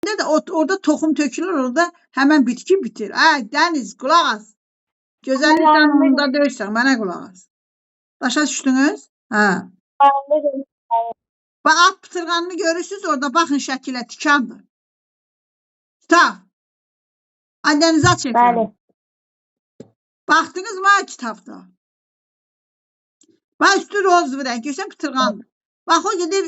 de orada toxum tökülür, orada həmən bitki bitir. Dəniz, qulaq as. Gözəllik sən onda deyirsən, mənə qulaq as. Başa düşdünüz? Bax, at pıtırğanını görürsünüz orada, baxın şəkilə, tikandır. Kitab. Annenizi aç ekranı. Bəli. Baxdınız mı kitabda? Bax, üstü rozlu rəng, görsən pıtırğandır. Bax, o gedir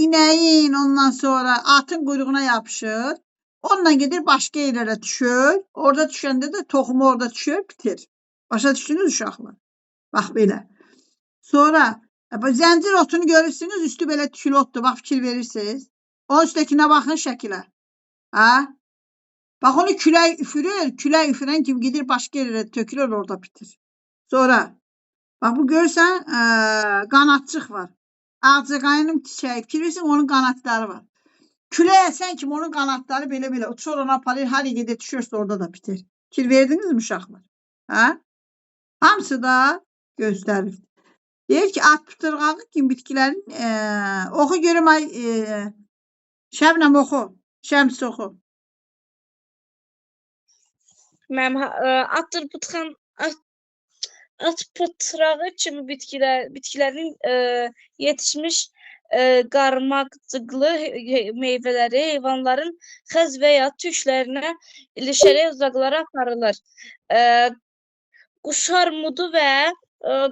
inəyin, ondan sonra atın quyruğuna yapışır. Onunla gedir başqa yerlərə düşür. Orada düşəndə də toxumu orada düşür, bitir. Başa düşdünüz uşaqlar? Bax, belə. Sonra zəncir otunu görürsünüz, üstü belə tükülü otdur. Bax, fikir verirsiniz. Onun üstəkinə baxın şəkilə. Bax, onu külək üfürür. Külək üfürən kimi gedir başqa yerlərə tökülür, orada bitir. Sonra, bax, bu görürsən, qanatçıq var. Ağcaqayının çiçəyi, fikir verirsən, onun qanatları var. Külək əsən kimi onun qanatları belə-belə uçur, ona aparır, hər gedir, düşürsə orada da bitir. Fikir verdiniz mi uşaqlar? Hamısı da göstərir. Deyir ki, at pıtırğağı kimi bitkilərin oxu görüm, Şəbnəm oxu, Şəms oxu. Mənim at pıtırağı kimi bitkilərin yetişmiş qarmaqcıqlı meyvələri heyvanların xəz və ya tüklərinə ilişərək uzaqlara aparılır. Quş armudu və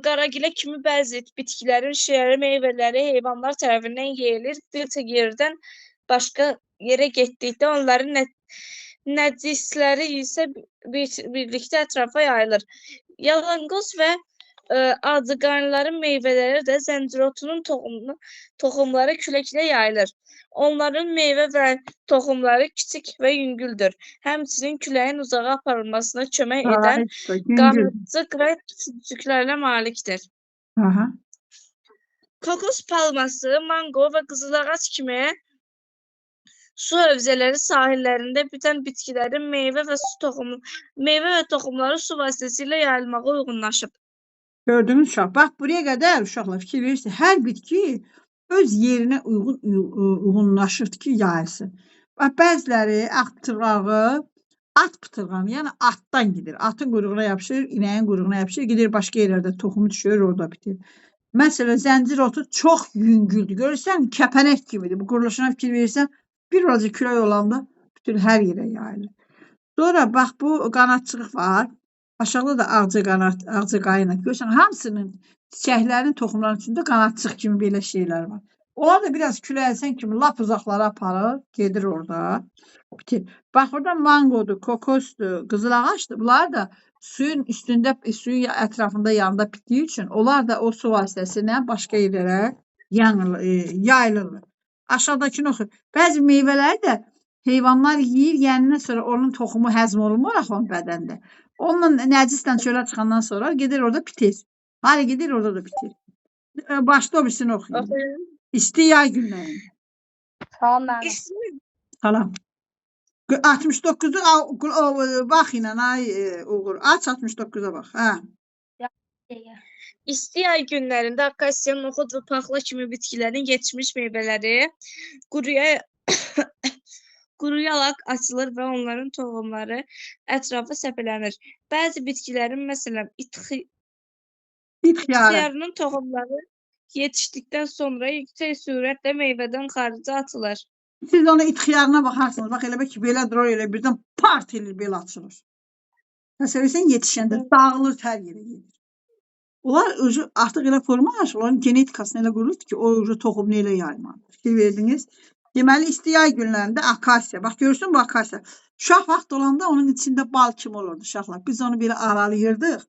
qaragilə kimi bəzi bitkilərin şirəli meyvələri heyvanlar tərəfindən yeyilir. Bir yerdən başqa yerə getdikdə onların nəcisləri isə birlikdə ətrafa yayılır. Yalanqoz və ağcaqayınların meyvələri də zəncirotunun toxumları küləklə yayılır. Onların meyvə və toxumları kiçik və yüngüldür. Həmçinin küləyin uzağa aparılmasına kömək edən qanadcıq və küçüklərlə malikdir. Kokos palması, mango və qızılağac kimi su hövzələri sahillərində bitən bitkilərin meyvə və toxumları su vasitəsilə yayılmağa uyğunlaşıb. Gördünüz uşaq. Bax, buraya qədər uşaqlar fikir verirsiniz. Hər bitki öz yerinə uyğunlaşır ki, yayılsın. Bax, bəziləri at pıtırğanı, yəni atdan gedir. Atın quyruğuna yapışır, inəyin quyruğuna yapışır, gedir başqa yerlərdə toxumu düşür, orada bitir. Məsələn, zəncir otu çox yüngüldür. Görürsən, kəpənək kimidir. Bu quruluşuna fikir verirsən, bir razı külək olanda bütün hər yerə yayılır. Sonra bax, bu qanatçıq var. Aşağıda da ağcaqayına. Görürsən, hamısının çiçəklərinin toxumlarının içində qanatçıq kimi belə şeylər var. Onlar da biraz külək əsən kimi lap uzaqlara aparır, gedir orada, bitir. Bax, orada mangodur, kokosdur, qızıl ağaçdır. Bunlar da suyun üstündə, suyun ətrafında yanında bitdiyi üçün onlar da o su vasitəsilə başqa yerlərə yayılırlar. Aşağıdakını oxuyur. Bəzi meyvələri də heyvanlar yeyir, yəndən sonra onun toxumu həzm olunmur axı onun bədəndə. Onunla nəcisdən çölə çıxandan sonra gedir orada bitir. Hali gedir orada da bitir. Başda o birisini oxuyun. İsti yay günləri. Salam mənim. Salam. 69-u bax ilə ay Uğur. Aç 69-a bax. İsti yay günlərində akasiya, noxud və paxla kimi bitkilərin yetişmiş meyvələri quruyaraq açılır və onların toxumları ətrafa səpələnir. Bəzi bitkilərin, məsələn, ixtiyarının toxumları yetişdikdən sonra yüksək sürətlə meyvədən xaricə atılır. Siz ona ixtiyarına baxarsınız. Bax, elə ki, belə durur, elə birdən part edir, belə açılır. Məsələn, yetişəndə dağılır, hər yerə gedir. Onlar artıq elə forma alır, onların genetikasını elə qurulur ki, o toxumunu elə yaymalıdır. Fikir verdiniz. Deməli, isti yay günlərində akasiya. Bax, görürsün bu akasiya. Şah vaxt olanda onun içində bal kimi olurdu uşaqlar. Biz onu belə aralayırdıq.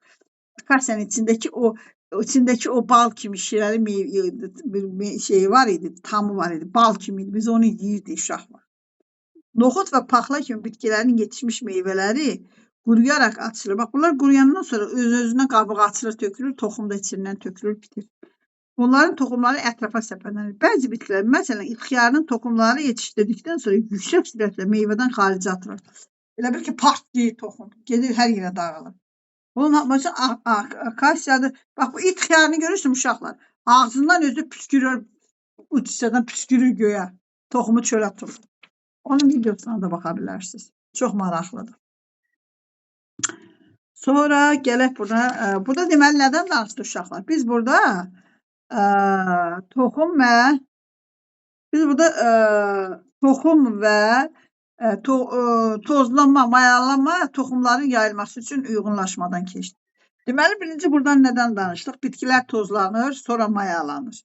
Akasiyanın içindəki o bal kimi şirəli şeyi var idi, tamı var idi, bal kimi idi. Biz onu yeyirdik uşaqlar. Noxud və paxla kimi bitkilərin yetişmiş meyvələri quruyaraq açılır. Bax, bunlar quruyandan sonra öz-özünə qabığı açılır, tökülür, toxum da içindən tökülür, bitir. Onların toxumları ətrafa səpələnir. Bəzi bitkilər, məsələn, ixtiyarının toxumları yetişdirdikdən sonra yüksək sürətlə meyvədən xaricə atılır. Elə bir ki, partlayır toxum, gedir hər yerə dağılır. Bunun məsələn, akasiyadır. Bax, bu ixtiyarını görürsün uşaqlar. Ağzından özü püskürür, uç hissədən püskürür göyə. Toxumu çölə atılır. Onun videosuna da baxa bilərsiniz. Çox maraqlıdır. Sonra gələk burada. Burada deməli nədən danışdıq uşaqlar? Biz burada toxum və tozlanma, mayalanma toxumların yayılması üçün uyğunlaşmadan keçdik. Deməli, birinci buradan nədən danışdıq? Bitkilər tozlanır, sonra mayalanır.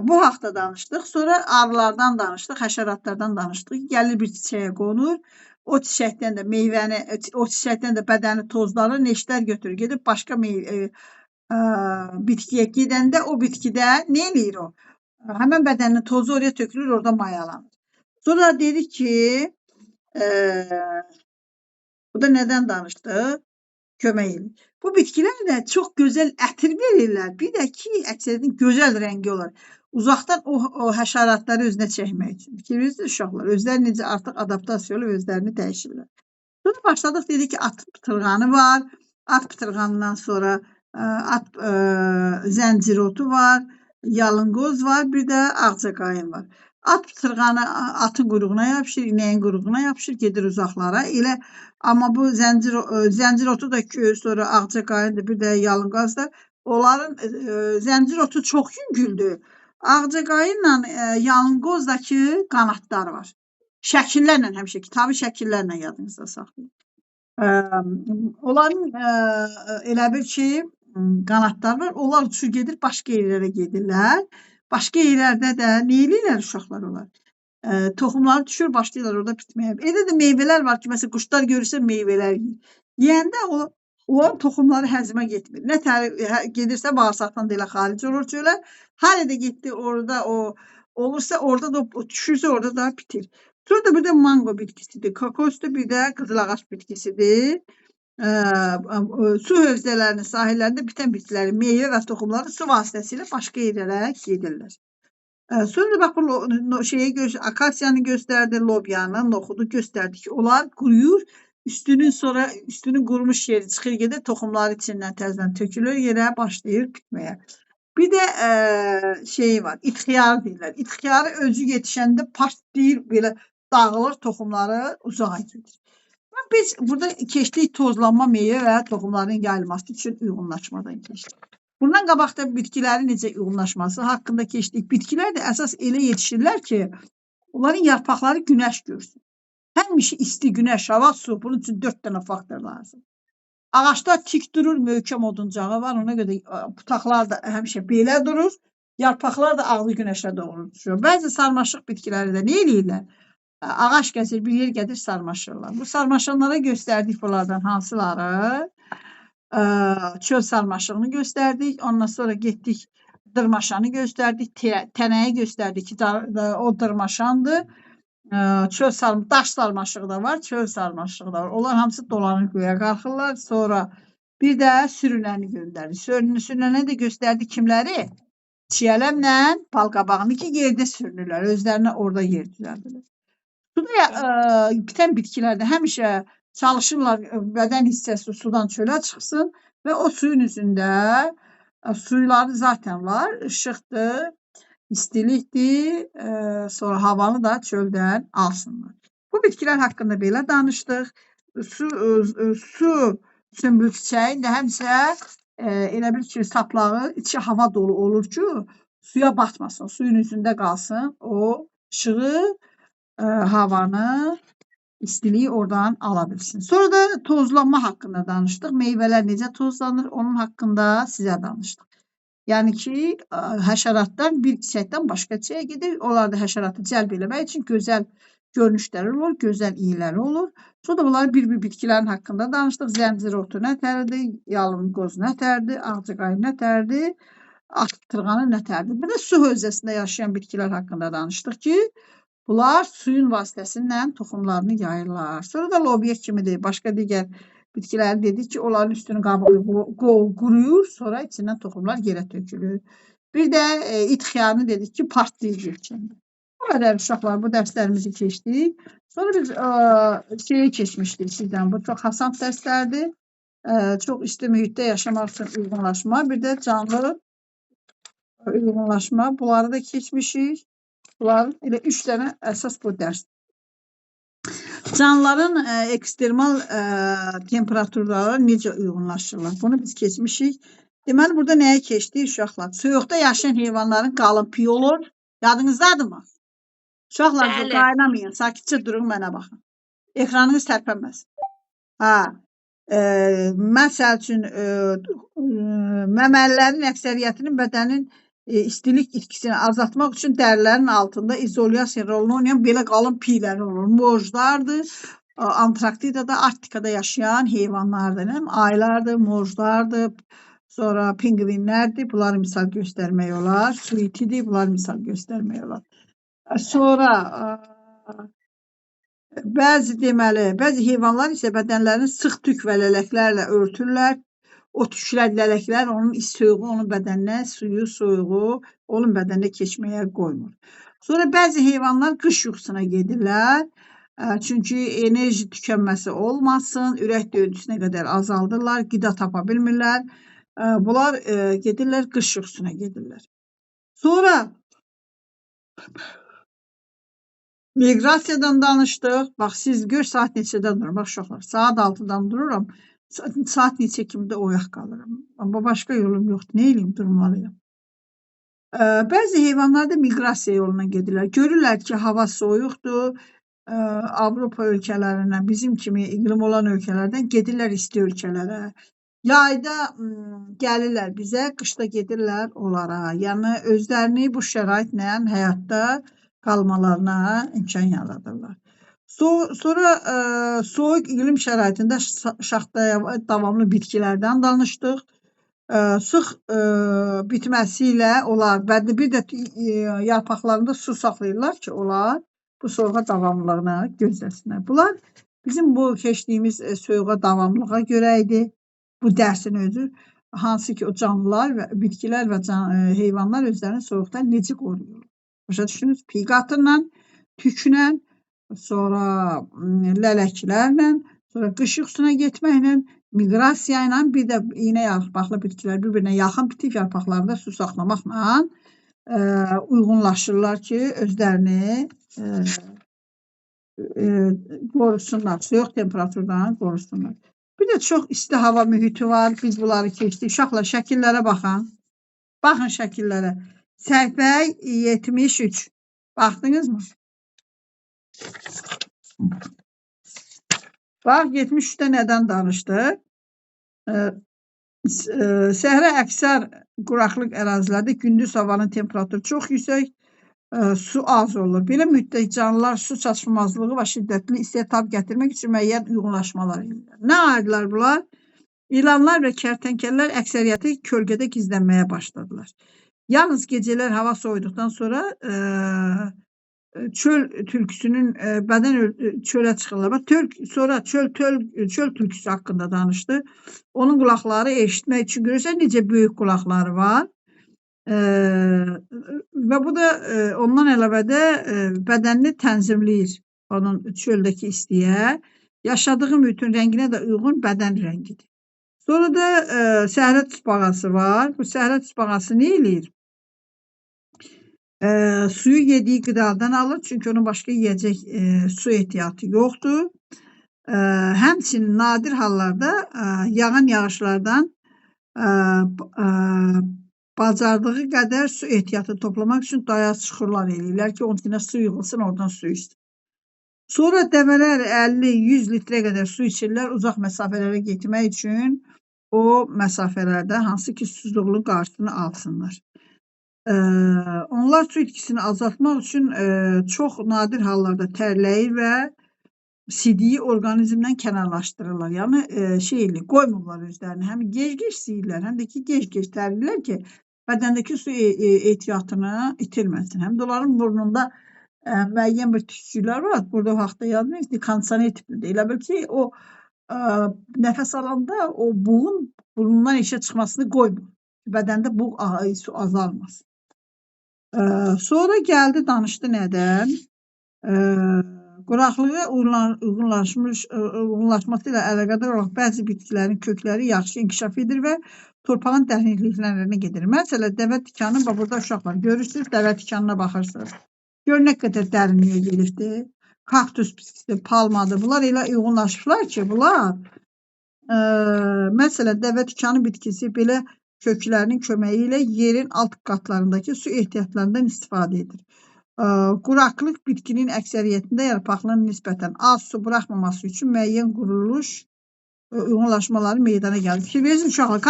Bu haqda danışdıq. Sonra arılardan danışdıq, həşəratlardan danışdıq. Gəlir bir çiçəyə qonur. O çiçəkdən də meyvəni, o çiçəkdən də bədəni tozlanır, neştər götürür, gedib başqa bitkiyə gedəndə o bitkidə nə eləyir o? Həmən bədənin tozu oraya tökülür, orada mayalanır. Sonra dedik ki, bu da nədən danışdıq? Kömək edir. Bu bitkilər də çox gözəl ətir verirlər. Bir də ki, əksəriyyətin gözəl rəngi olur. Uzaqdan o həşəratları özünə çəkmək üçün. Fikirirsiniz uşaqlar, özləri necə artıq adaptasiya olub özlərini dəyişirlər. Sonra başladıq, dedik ki, at pıtırğanı var. At pıtırğanından sonra zəncirotu var, yalınqoz var, bir də ağcaqayın var. At pıtırğanı atın quyruğuna yapışır, inəyin quyruğuna yapışır, gedir uzaqlara. Elə amma bu zəncirotu da sonra ağcaqayın da bir də yalınqaz da. Onların zəncirotu çox yüngüldür. Ağcaqayınla yalınqozdakı qanatlar var. Şəkillərlə həmişə, kitabı şəkillərlə yadınızda saxlayın. Onların elə bir ki, qanatlar var. Onlar uçur gedir, başqa yerlərə gedirlər. Başqa yerlərdə də nə eləyirlər uşaqlar onlar? Toxumları düşür, başlayırlar orada bitməyə. Elə də meyvələr var ki, məsələn, quşlar görürsə meyvələr yiyir. Yeyəndə onların toxumları həzmə getmir. Nə gedirsə bağırsaqdan da elə xaric olur çölə. Hələ də getdi orada olursa, orada da düşürsə orada da bitir. Sonra da bir də mango bitkisidir, kokosdur, bir də qızılağac bitkisidir. Su hövzələrinin sahillərində bitən bitkilərin meyvə və toxumları su vasitəsilə başqa yerlərə gedirlər. Sonra da bax bu akasiyanı göstərdi, lobyanı, noxudu göstərdi ki, onlar quruyur, üstünün qurumuş yeri çıxır gedir, toxumları içindən təzədən tökülür, yerə başlayır bitməyə. Bir də var, itxiyar deyirlər. İtxiyarı özü yetişəndə partlayır, belə dağılır, toxumları uzağa gedir. Biz burada keçdik tozlanma meyvə və toxumların yayılması üçün uyğunlaşmadan keçdik. Bundan qabaqda bitkilərin necə uyğunlaşması haqqında keçdik. Bitkilər də əsas elə yetişirlər ki, onların yarpaqları günəş görsün. Həmişə isti, günəş, hava, su, bunun üçün 4 dənə faktor lazım. Ağaçlar tik durur, möhkəm oduncağı var, ona görə butaqlar da həmişə belə durur, yarpaqlar da ağlı günəşə doğru düşür. Bəzi sarmaşıq bitkiləri də nə eləyirlər? Ağac kəsir, bir yer gəlir, sarmaşırlar. Bu sarmaşanlara göstərdik bunlardan hansıları? Çöl sarmaşığını göstərdik. Ondan sonra getdik, dırmaşanı göstərdik. Tənəyi göstərdik ki, o dırmaşandır. Daş sarmaşığı da var, çöl sarmaşığı da var. Onlar hamısı dolanır göyə qalxırlar. Sonra bir də sürünəni göndərdik. Sürünəni də göstərdik kimləri? Çiyələmlə balqabağını ki, yerdə sürünürlər. Özlərinə orada yer düzəldirlər. Suda bitən bitkilərdə həmişə çalışırlar bədən hissəsi sudan çölə çıxsın və o suyun üzündə suyları zaten var, işıqdır, istilikdir, sonra havanı da çöldən alsınlar. Bu bitkilər haqqında belə danışdıq. Su sümbül çiçəyin də həmişə elə bir ki, saplağı içi hava dolu olur ki, suya batmasın, suyun üzündə qalsın, o işığı, havanı, istiliyi oradan ala bilsin. Sonra da tozlanma haqqında danışdıq. Meyvələr necə tozlanır, onun haqqında sizə danışdıq. Yəni ki, həşəratlar bir çiçəkdən başqa çiçəyə gedir. Onlar da həşəratı cəlb eləmək üçün gözəl görünüşləri olur, gözəl iyləri olur. Sonra da bunları bir bitkilərin haqqında danışdıq. Zəncirotu nətərdir, yalınqoz nətərdir, ağcaqayın nətərdir, at pıtırğanı nətərdir. Bir də su hövzəsində yaşayan bitkilər haqqında danışdıq ki, bunlar suyun vasitəsilə toxumlarını yayırlar. Sonra da lobya kimidir. Başqa digər bitkiləri dedik ki, onların üstünün qabığı quruyur, sonra içindən toxumlar yerə tökülür. Bir də itxiyarını dedik ki, partlayıcı içində. Bu qədər uşaqlar, bu dərslərimizi keçdik. Sonra biz şeyi keçmişdik sizdən. Bu çox hasant dərslərdir. Çox isti mühitdə yaşamaq üçün uyğunlaşma. Bir də canlı uyğunlaşma. Bunları da keçmişik. Bunların elə 3 dənə əsas bu dərs. Canlıların ekstremal temperaturlara necə uyğunlaşırlar? Bunu biz keçmişik. Deməli, burada nəyə keçdik uşaqlar? Soyuqda yaşayan heyvanların qalın piyi olur. Yadınızdadırmı? Uşaqlar Bəli. qaynamayın, sakitcə durun, mənə baxın. Ekranınız tərpənməsin. Məsəl üçün, məməlilərin əksəriyyətinin bədənin istilik itkisini azaltmaq üçün dərilərin altında izolyasiya rolunu oynayan belə qalın piyləri olur. Morjlardır, Antarktidada, Arktikada yaşayan heyvanlardır. Aylardır, morjlardır, sonra pingvinlərdir. Bunları misal göstərmək olar. Suitidir, bunları misal göstərmək olar. Sonra bəzi heyvanlar isə bədənlərini sıx tük və lələklərlə örtürlər. O tüklər, lələklər onun soyuğu onun bədəninə, suyu, soyuğu onun bədəninə keçməyə qoymur. Sonra bəzi heyvanlar qış yuxusuna gedirlər. Çünki enerji tükənməsi olmasın, ürək döyüntüsünə qədər azaldırlar, qida tapa bilmirlər. Bunlar gedirlər, qış yuxusuna gedirlər. Sonra miqrasiyadan danışdıq. Bax, siz gör saat neçədən durur. Bax, uşaqlar, saat 6-dan dururam. Saat neçə kimi də oyaq qalıram. Amma başqa yolum yoxdur. Nə eləyim? Durmalıyam. Bəzi heyvanlar da miqrasiya yoluna gedirlər. Görürlər ki, hava soyuqdur. Avropa ölkələrindən, bizim kimi iqlim olan ölkələrdən gedirlər isti ölkələrə. Yayda gəlirlər bizə, qışda gedirlər onlara. Yəni, özlərini bu şəraitlə həyatda qalmalarına imkan yaradırlar. Sonra soyuq iqlim şəraitində şaxtaya davamlı bitkilərdən danışdıq. Sıx bitməsi ilə onlar, bir də yarpaqlarında su saxlayırlar ki, onlar bu soyuğa davamlılığına gözləsinlər. Bunlar bizim bu keçdiyimiz soyuğa davamlılığa görə idi. Bu dərsin özü, hansı ki o canlılar və bitkilər və heyvanlar özlərini soyuqdan necə qoruyurlar. Başa düşdünüz? Piy qatırla, tüklə, sonra lələklərlə, sonra qış yuxusuna getməklə, miqrasiya ilə, bir də iynə yarpaqlı bitkilər bir-birinə yaxın bitib yarpaqlarında su saxlamaqla uyğunlaşırlar ki, özlərini qorusunlar, soyuq temperaturdan qorusunlar. Bir də çox isti hava mühiti var, biz bunları keçdik. Uşaqlar, şəkillərə baxın. Baxın şəkillərə. Səhifə 73. Baxdınızmı? Bax, 73-də nədən danışdıq? Səhra əksər quraqlıq ərazilərdə gündüz havanın temperaturu çox yüksək, su az olur. Belə müddət canlılar su çatışmazlığı və şiddətli istiyə tab gətirmək üçün müəyyən uyğunlaşmalar edirlər. Nə aidilər bunlar? İlanlar və kərtənkəllər əksəriyyəti kölgədə gizlənməyə başladılar. Yalnız gecələr hava soyuduqdan sonra çöl tülküsünün bədən çölə çıxırlar. Sonra çöl tülküsü haqqında danışdı. Onun qulaqları eşitmək üçün görürsən necə böyük qulaqları var. Və bu da ondan əlavədə bədənini tənzimləyir. Onun çöldəki istiyə. Yaşadığı mühitin rənginə də uyğun bədən rəngidir. Sonra da səhra tüsbağası var. Bu səhra tüsbağası nə eləyir? Suyu yediyi qidadan alır. Çünki onun başqa yiyəcək su ehtiyatı yoxdur. Həmçinin nadir hallarda yağan yağışlardan bacardığı qədər su ehtiyatı toplamaq üçün dayaz çuxurlar eləyirlər ki, onun içində su yığılsın, oradan su içsin. Sonra dəvələr 50-100 litrə qədər su içirlər uzaq məsafələrə getmək üçün o məsafələrdə hansı ki susuzluğun qarşısını alsınlar. Onlar su itkisini azaltmaq üçün çox nadir hallarda tərləyir və sidiyi orqanizmdən kənarlaşdırırlar. Yəni qoymurlar özlərini. Həm gec-gec siyirlər, həm də ki gec-gec tərləyirlər ki, bədəndəki su ehtiyatını itirməsin. Həm də onların burnunda müəyyən bir tükcüklər var. Burada o vaxtda yazmayın ki, kondisioner tipidir. Elə bil ki, o nəfəs alanda o buğun burnundan işə çıxmasını qoymur. Bədəndə buğ su azalmasın. Sonra gəldi, danışdı nədən? Quraqlığa uyğunlaşması ilə əlaqədar olaraq bəzi bitkilərin kökləri yaxşı inkişaf edir və torpağın dərinliklərinə gedir. Məsələn, dəvə tikanı, burada uşaqlar görürsünüz, dəvə tikanına baxırsınız. Gör nə qədər dərinliyə gelibdir. kaktus bitkisi, palmadır. Bunlar elə uyğunlaşıblar ki, bunlar məsələn, dəvə tikanı bitkisi belə köklərinin köməyi ilə yerin alt qatlarındakı su ehtiyatlarından istifadə edir. Quraqlıq bitkinin əksəriyyətində yarpaqlarının nisbətən az su buraxmaması üçün müəyyən quruluş uyğunlaşmaları meydana gəlir. Fikirləşin uşaqlar,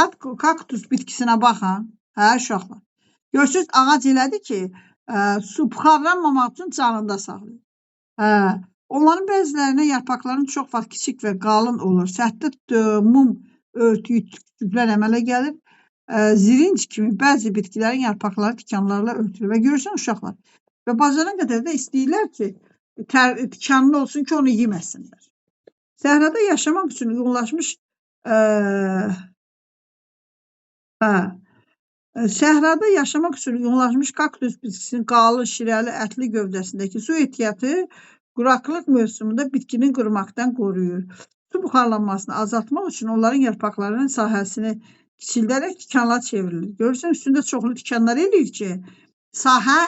kaktus bitkisinə baxın. Hə, uşaqlar. Görürsünüz, ağac elədir ki, su buxarlanmamaq üçün canında saxlayır. Hə, onların bəzilərinə yarpaqların çox vaxt kiçik və qalın olur. Səthi mum örtüyü tüklər əmələ gəlir. Zirinc kimi bəzi bitkilərin yarpaqları tikanlarla örtülür. Və görürsən uşaqlar. Və bacaran qədər də istəyirlər ki, tikanlı olsun ki, onu yeməsinlər. Səhrada yaşamaq üçün uyğunlaşmış Səhrada yaşamaq üçün uyğunlaşmış kaktus bitkisinin qalın, şirəli, ətli gövdəsindəki su ehtiyatı quraqlıq mövsümündə bitkinin qurumaqdan qoruyur. Su buxarlanmasını azaltmaq üçün onların yarpaqlarının sahəsini kiçildərək tikanla çevrilir. Görürsən, üstündə çoxlu tikanlar eləyir ki, sahə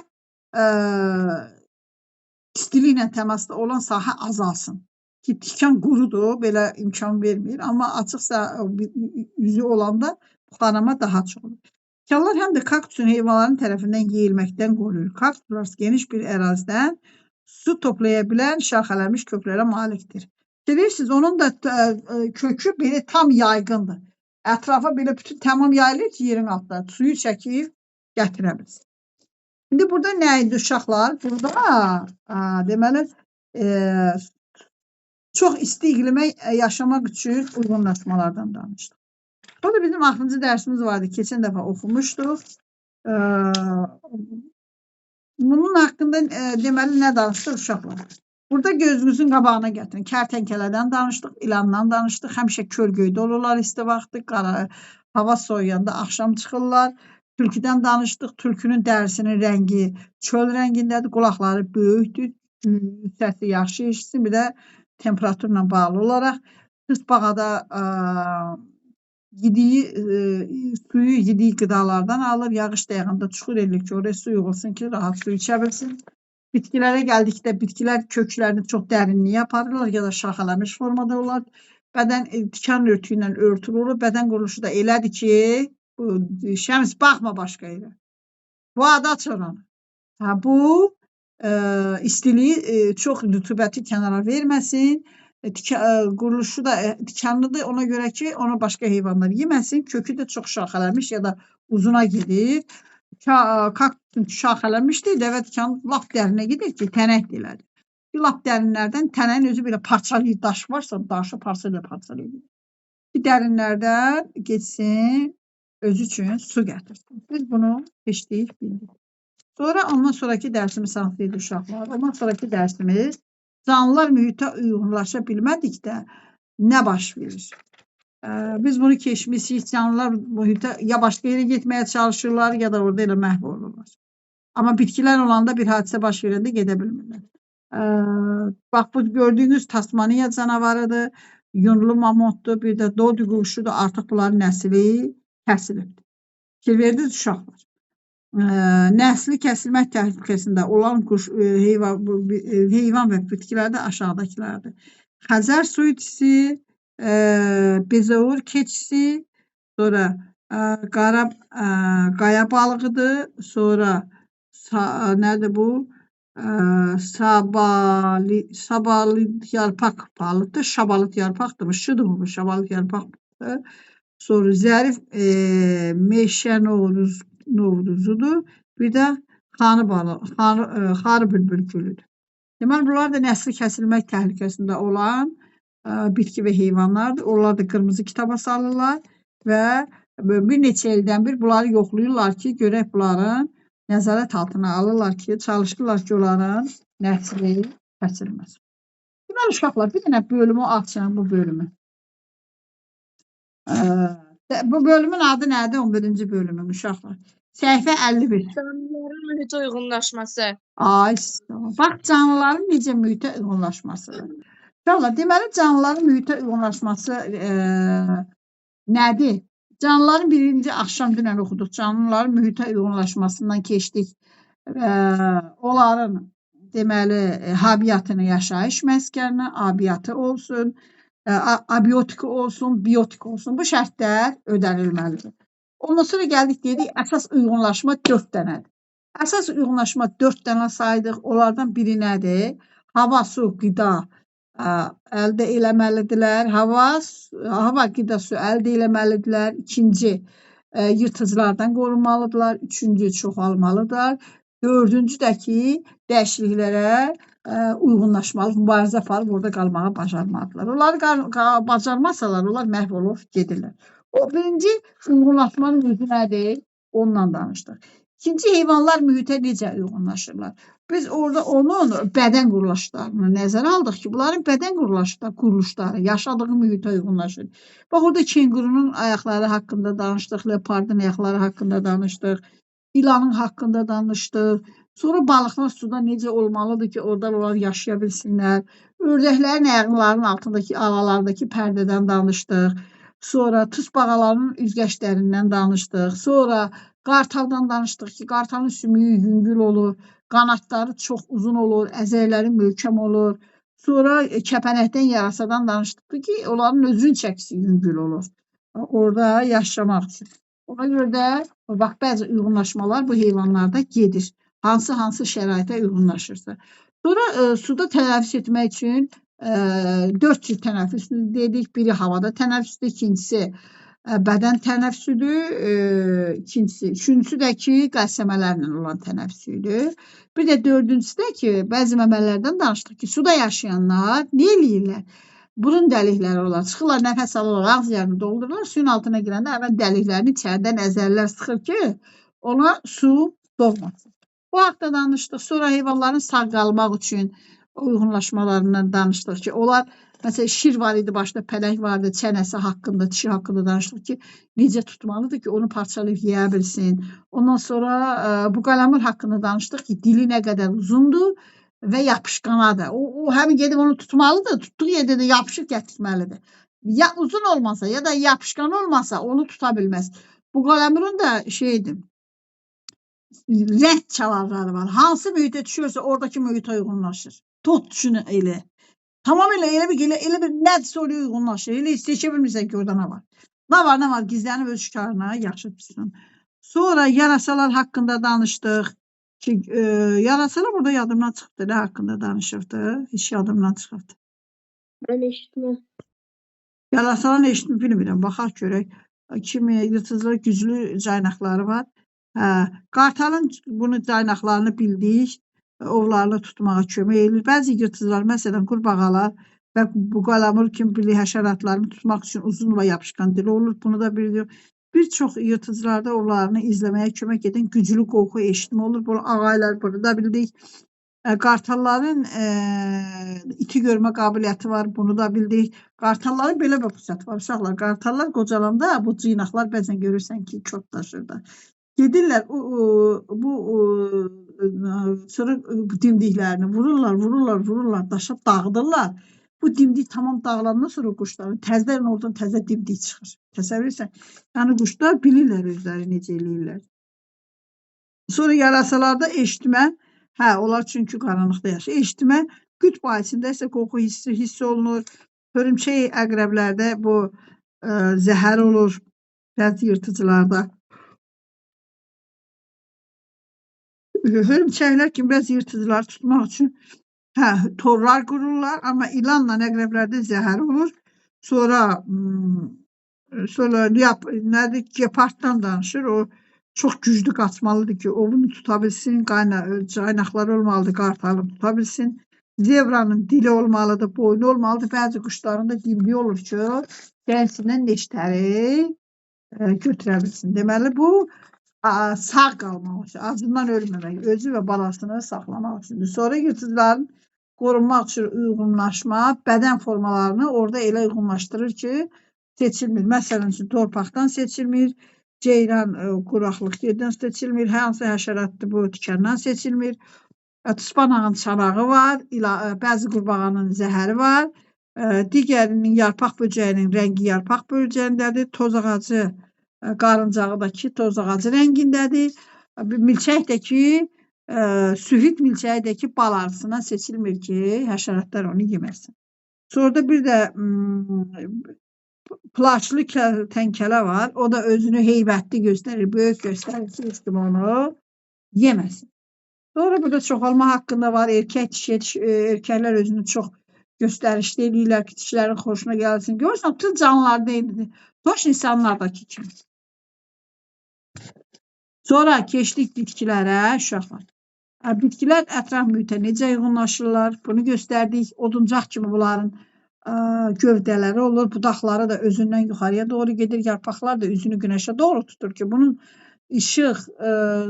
istiliklə təmasda olan sahə azalsın. Ki, tikan qurudur, belə imkan vermir. Amma açıqsa yüzü olanda buxarlama daha çox olur. Tikanlar həm də kaktusun heyvanların tərəfindən yeyilməkdən qoruyur. Kaktuslar geniş bir ərazidən su toplaya bilən şaxələnmiş köklərə malikdir. Bilirsiniz, onun da kökü belə tam yaygındır. Ətrafa belə bütün tamam yayılır ki, yerin altında suyu çəkib gətirə bilsin. İndi burada nə idi uşaqlar? Burada deməli çox isti iqlimə yaşamaq üçün uyğunlaşmalardan danışdıq. O da bizim 6-cı dərsimiz vardı. Keçən dəfə oxumuşduq. Bunun haqqında deməli nə danışdıq uşaqlar? Burada gözünüzün qabağına gətirin. Kərtənkələdən danışdıq, ilandan danışdıq. Həmişə kölgöydə olurlar isti vaxtı. Hava soyuyanda axşam çıxırlar. Tülküdən danışdıq. Tülkünün dərisinin rəngi çöl rəngindədir. Qulaqları böyükdür. Səsi yaxşı eşitsin. Bir də temperaturla bağlı olaraq tısbağada suyu yediyi qidalardan alır. Yağış dayağında çuxur edilir ki, oraya su yığılsın ki, rahat su içə bilsin. Bitkilərə gəldikdə bitkilər köklərini çox dərinliyə aparırlar ya da şaxələmiş formada olar. Bədən tikan örtüyü ilə örtülü olur. Bədən quruluşu da elədir ki, Şəms baxma başqa yerə. Bu ada çoranı. Bu istiliyi çox rütubəti kənara verməsin. Quruluşu da tikanlıdır ona görə ki, onu başqa heyvanlar yeməsin. Kökü də çox şaxələnmiş ya da uzuna gedir. Kaktusun şaxələnmişdir. Dəvə tikanı lap dərinə gedir ki, tənək deyilədir. Lap dərinlərdən tənəyin özü belə parçalayır. Daş varsa daşı parçalayır. Dərinlərdən geçsin, özü üçün su gətirsin. Biz bunu keçdik, bildik. Sonra ondan sonraki dərsimiz hansıydı uşaqlar? Ondan sonraki dərsimiz canlılar mühitə uyğunlaşa bilmədikdə nə baş verir? Biz bunu keçmişik. Canlılar mühitə ya başqa yerə getməyə çalışırlar ya da orada elə məhv olurlar. Amma bitkilər olanda bir hadisə baş verəndə gedə bilmirlər. Bax bu gördüyünüz Tasmaniya canavarıdır. Yunlu mamutdur. Bir də Dodi quşudur. Artıq bunların nəsli kəsilibdir. Fikir verdiniz uşaqlar. Nəsli kəsilmək təhlükəsində olan heyvan və bitkilərdə aşağıdakilərdir. Xəzər su itisi, bezoğur keçisi, sonra qaya balığıdır, sonra nədir bu? Sabalıt yarpaq balıqdır, şabalıt yarpaqdır, şudur bu şabalıt yarpaqdır. Sonra zərif meşə novruzudur, bir də xarı bülbül gülüdür. Deməli, bunlar da nəsli kəsilmək təhlükəsində olan bitki və heyvanlardır. Onlar da qırmızı kitaba salırlar və bir neçə ildən bir bunları yoxlayırlar ki, görək bunların nəzarət altına alırlar ki, çalışırlar ki, onların nəsli kəsilməsin. Deməli, uşaqlar, bir dənə bölümü açın, bu bölümü. Bu bölümün adı nədir? 11-ci bölümün uşaqlar. Səhifə 51. Canlıların mühitə uyğunlaşması. Ay, bax, canlıların necə mühitə uyğunlaşması. Uşaqlar, deməli, canlıların mühitə uyğunlaşması nədir? Canlıların birinci axşam dünən oxuduq. Canlıların mühitə uyğunlaşmasından keçdik. Onların deməli, habitatını yaşayış məskəninə, abiyyatı olsun, abiyotiki olsun, biyotik olsun. Bu şərtlər ödənilməlidir. Ondan sonra gəldik, dedik, əsas uyğunlaşma 4 dənədir. Əsas uyğunlaşma 4 dənə saydıq. Onlardan biri nədir? Hava, su, qida əldə eləməlidirlər. Hava, qida, su əldə eləməlidirlər. İkinci, yırtıcılardan qorunmalıdırlar. Üçüncü, çoxalmalıdırlar. Dördüncü də ki, dəyişikliklərə uyğunlaşmalı, mübarizə aparıb orada qalmağı bacarmalıdırlar. Onları bacarmasalar, onlar məhv olub gedirlər. O birinci uyğunlaşmanın özü nədir? Ondan danışdıq. İkinci, heyvanlar mühitə necə uyğunlaşırlar? Biz orada onun bədən quruluşlarını nəzərə aldıq ki, bunların bədən quruluşları yaşadığı mühitə uyğunlaşır. Bax, orada kengurunun ayaqları haqqında danışdıq, leopardın ayaqları haqqında danışdıq, ilanın haqqında danışdıq. Sonra balıqlar suda necə olmalıdır ki, oradan onlar yaşaya bilsinlər. Ördəklərin ayaqlarının altındakı aralardakı pərdədən danışdıq. Sonra tısbağaların üzgəçlərindən danışdıq. Sonra qartaldan danışdıq ki, qartalın sümüyü yüngül olur, qanatları çox uzun olur, əzəkləri möhkəm olur. Sonra kəpənəkdən, yarasadan danışdıq ki, onların özünün çəkisi yüngül olur. Orada yaşamaq üçün. Ona görə də bax, bəzi uyğunlaşmalar bu heyvanlarda gedir. Hansı şəraitə uyğunlaşırsa. Sonra suda tənəffüs etmək üçün 4 cür tənəffüs dedik. Biri havada tənəffüsdür, ikincisi bədən tənəffüsüdür, üçüncüsü də ki, qəlsəmələrlə olan tənəffüsüdür. Bir də dördüncüsü də ki, bəzi məmələrdən danışdıq ki, suda yaşayanlar nə eləyirlər? Burun dəlikləri olar, çıxırlar, nəfəs alırlar, ağız yerini doldururlar, suyun altına girəndə əvvəl dəliklərini içəridən əzəllər sıxır ki, ona su dolmasın. Bu haqda danışdıq. Sonra heyvanların sağ qalmaq üçün uyğunlaşmalarından danışdıq ki, onlar, məsələn, şir var idi, başda pələng vardı, çənəsi haqqında, dişi haqqında danışdıq ki, necə tutmalıdır ki, onu parçalayıb yeyə bilsin. Ondan sonra bu qalamur haqqında danışdıq ki, dili nə qədər uzundur və yapışqanadır. O həmin gedib onu tutmalıdır, tutduğu yerdə də yapışıb gətirməlidir. Ya uzun olmasa, ya da yapışqan olmasa onu tuta bilməz. Bu qalamurun da şeydir, rəng çalarları var. Hansı mühitə düşürsə, oradakı mühitə uyğunlaşır. Tot düşünün elə. Tamamilə elə bir nədirsə oraya uyğunlaşır. Elə seçə bilmirsən ki, orada nə var. Nə var, gizlənib öz şikarına yaxşı tutsun. Sonra yarasalar haqqında danışdıq ki, yarasalar burada yadımdan çıxdı, nə haqqında danışırdı? Heç yadımdan çıxırdı. Mən eşitmə. Yarasaların eşitmə bilmirəm, baxaq görək. Kimi yırtıcılar güclü caynaqları var. Qartalın bunu caynaqlarını bildik, ovlarını tutmağa kömək edir. Bəzi yırtıcılar, məsələn, qurbağalar və bu qalamur kimi bilik həşəratlarını tutmaq üçün uzun və yapışqan dili olur. Bunu da biliyor. Bir çox yırtıcılarda ovlarını izləməyə kömək edən güclü qoxu eşitmə olur. Bunu ağaylar bunu da bildik. Qartalların iti görmə qabiliyyəti var. Bunu da bildik. Qartalların belə bir xüsusiyyəti var. Uşaqlar, qartallar qocalanda bu cıynaqlar bəzən görürsən ki, çotlaşır da. Gedirlər, sonra dimdiklərini vururlar, daşa dağıdırlar. Bu dimdik tamam dağılandan sonra quşların təzədən oradan təzə dimdik çıxır. Təsəvvür etsən. Yəni quşlar bilirlər özləri necə eləyirlər. Sonra yarasalarda eşitmə, onlar çünki qaranlıqda yaşayır. Eşitmə qütb ayısında isə qoxu hiss olunur. Hörümçək əqrəblərdə bu zəhər olur. Bəzi yırtıcılarda. Hörümçəklər kimi bəzi yırtıcıları tutmaq üçün torlar qururlar, amma ilanla əqrəblərdə zəhər olur. Sonra geparddan danışır. O çox güclü qaçmalıdır ki, ovunu tuta bilsin, caynaqları olmalıdır, qartalını tuta bilsin. Zebranın dili olmalıdır, boynu olmalıdır. Bəzi quşların da dimdiyi olur ki, gəlsindən neştəri götürə bilsin. Deməli, bu sağ qalmaq üçün, acından ölməmək, özü və balasını saxlamaq üçündür. Sonra yırtıcıların qorunmaq üçün uyğunlaşma, bədən formalarını orada elə uyğunlaşdırır ki, seçilmir. Məsələn üçün, torpaqdan seçilmir, ceyran quraqlıq yerdən seçilmir, hansı həşəratdır bu tikəndən seçilmir. Tıspanağın çanağı var, bəzi qurbağanın zəhəri var, digərinin yarpaq böcəyinin rəngi yarpaq böcəyindədir, toz ağacı qarıncağıdakı toz ağacı rəngindədir. Milçək də ki, Süvit milçəyidəki bal arısından seçilmir ki, həşəratlar onu yeməsin. Sonra da bir də plaçlı tənkələ var. O da özünü heybətli göstərir, böyük göstərir ki, heç kim onu yeməsin. Sonra burada çoxalma haqqında var. Erkəklər özünü çox göstərişli edirlər ki, kişilərin xoşuna gəlsin. Görürsən, bütün canlılarda eynidir. Toş insanlardakı kimi. Sonra keçdik bitkilərə, uşaqlar. Bitkilər ətraf mühitə necə uyğunlaşırlar? Bunu göstərdik. Oduncaq kimi bunların gövdələri olur. Budaqları da özündən yuxarıya doğru gedir. Yarpaqlar da üzünü günəşə doğru tutur ki, bunun işıq,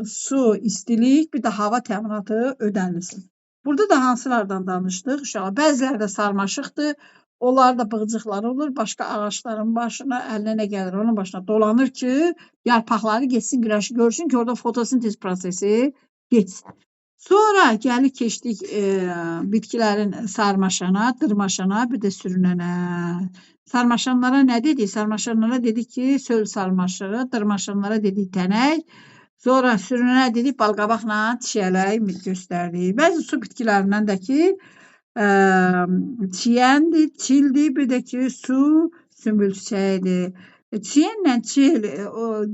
su, istilik, bir də hava təminatı ödənilsin. Burada da hansılardan danışdıq? Uşaqlar, bəziləri də sarmaşıqdır. Onlar da bığcıqları olur. Başqa ağaçların başına, əlinə nə gəlir, onun başına dolanır ki, yarpaqları geçsin, günəşi görsün ki, orada fotosintez prosesi geçsin. Sonra gəlib keçdik bitkilərin sarmaşana, dırmaşana, bir də sürünənə. Sarmaşanlara nə dedik? Sarmaşanlara dedik ki, söl sarmaşığı, dırmaşanlara dedik tənək. Sonra sürünənə dedik balqabaqla çiyələk göstərdik. Bəzi su bitkilərindən də ki, çiyəndir, çildir, bir də ki, su sümbül çiçəyidir. Çiyənlə çil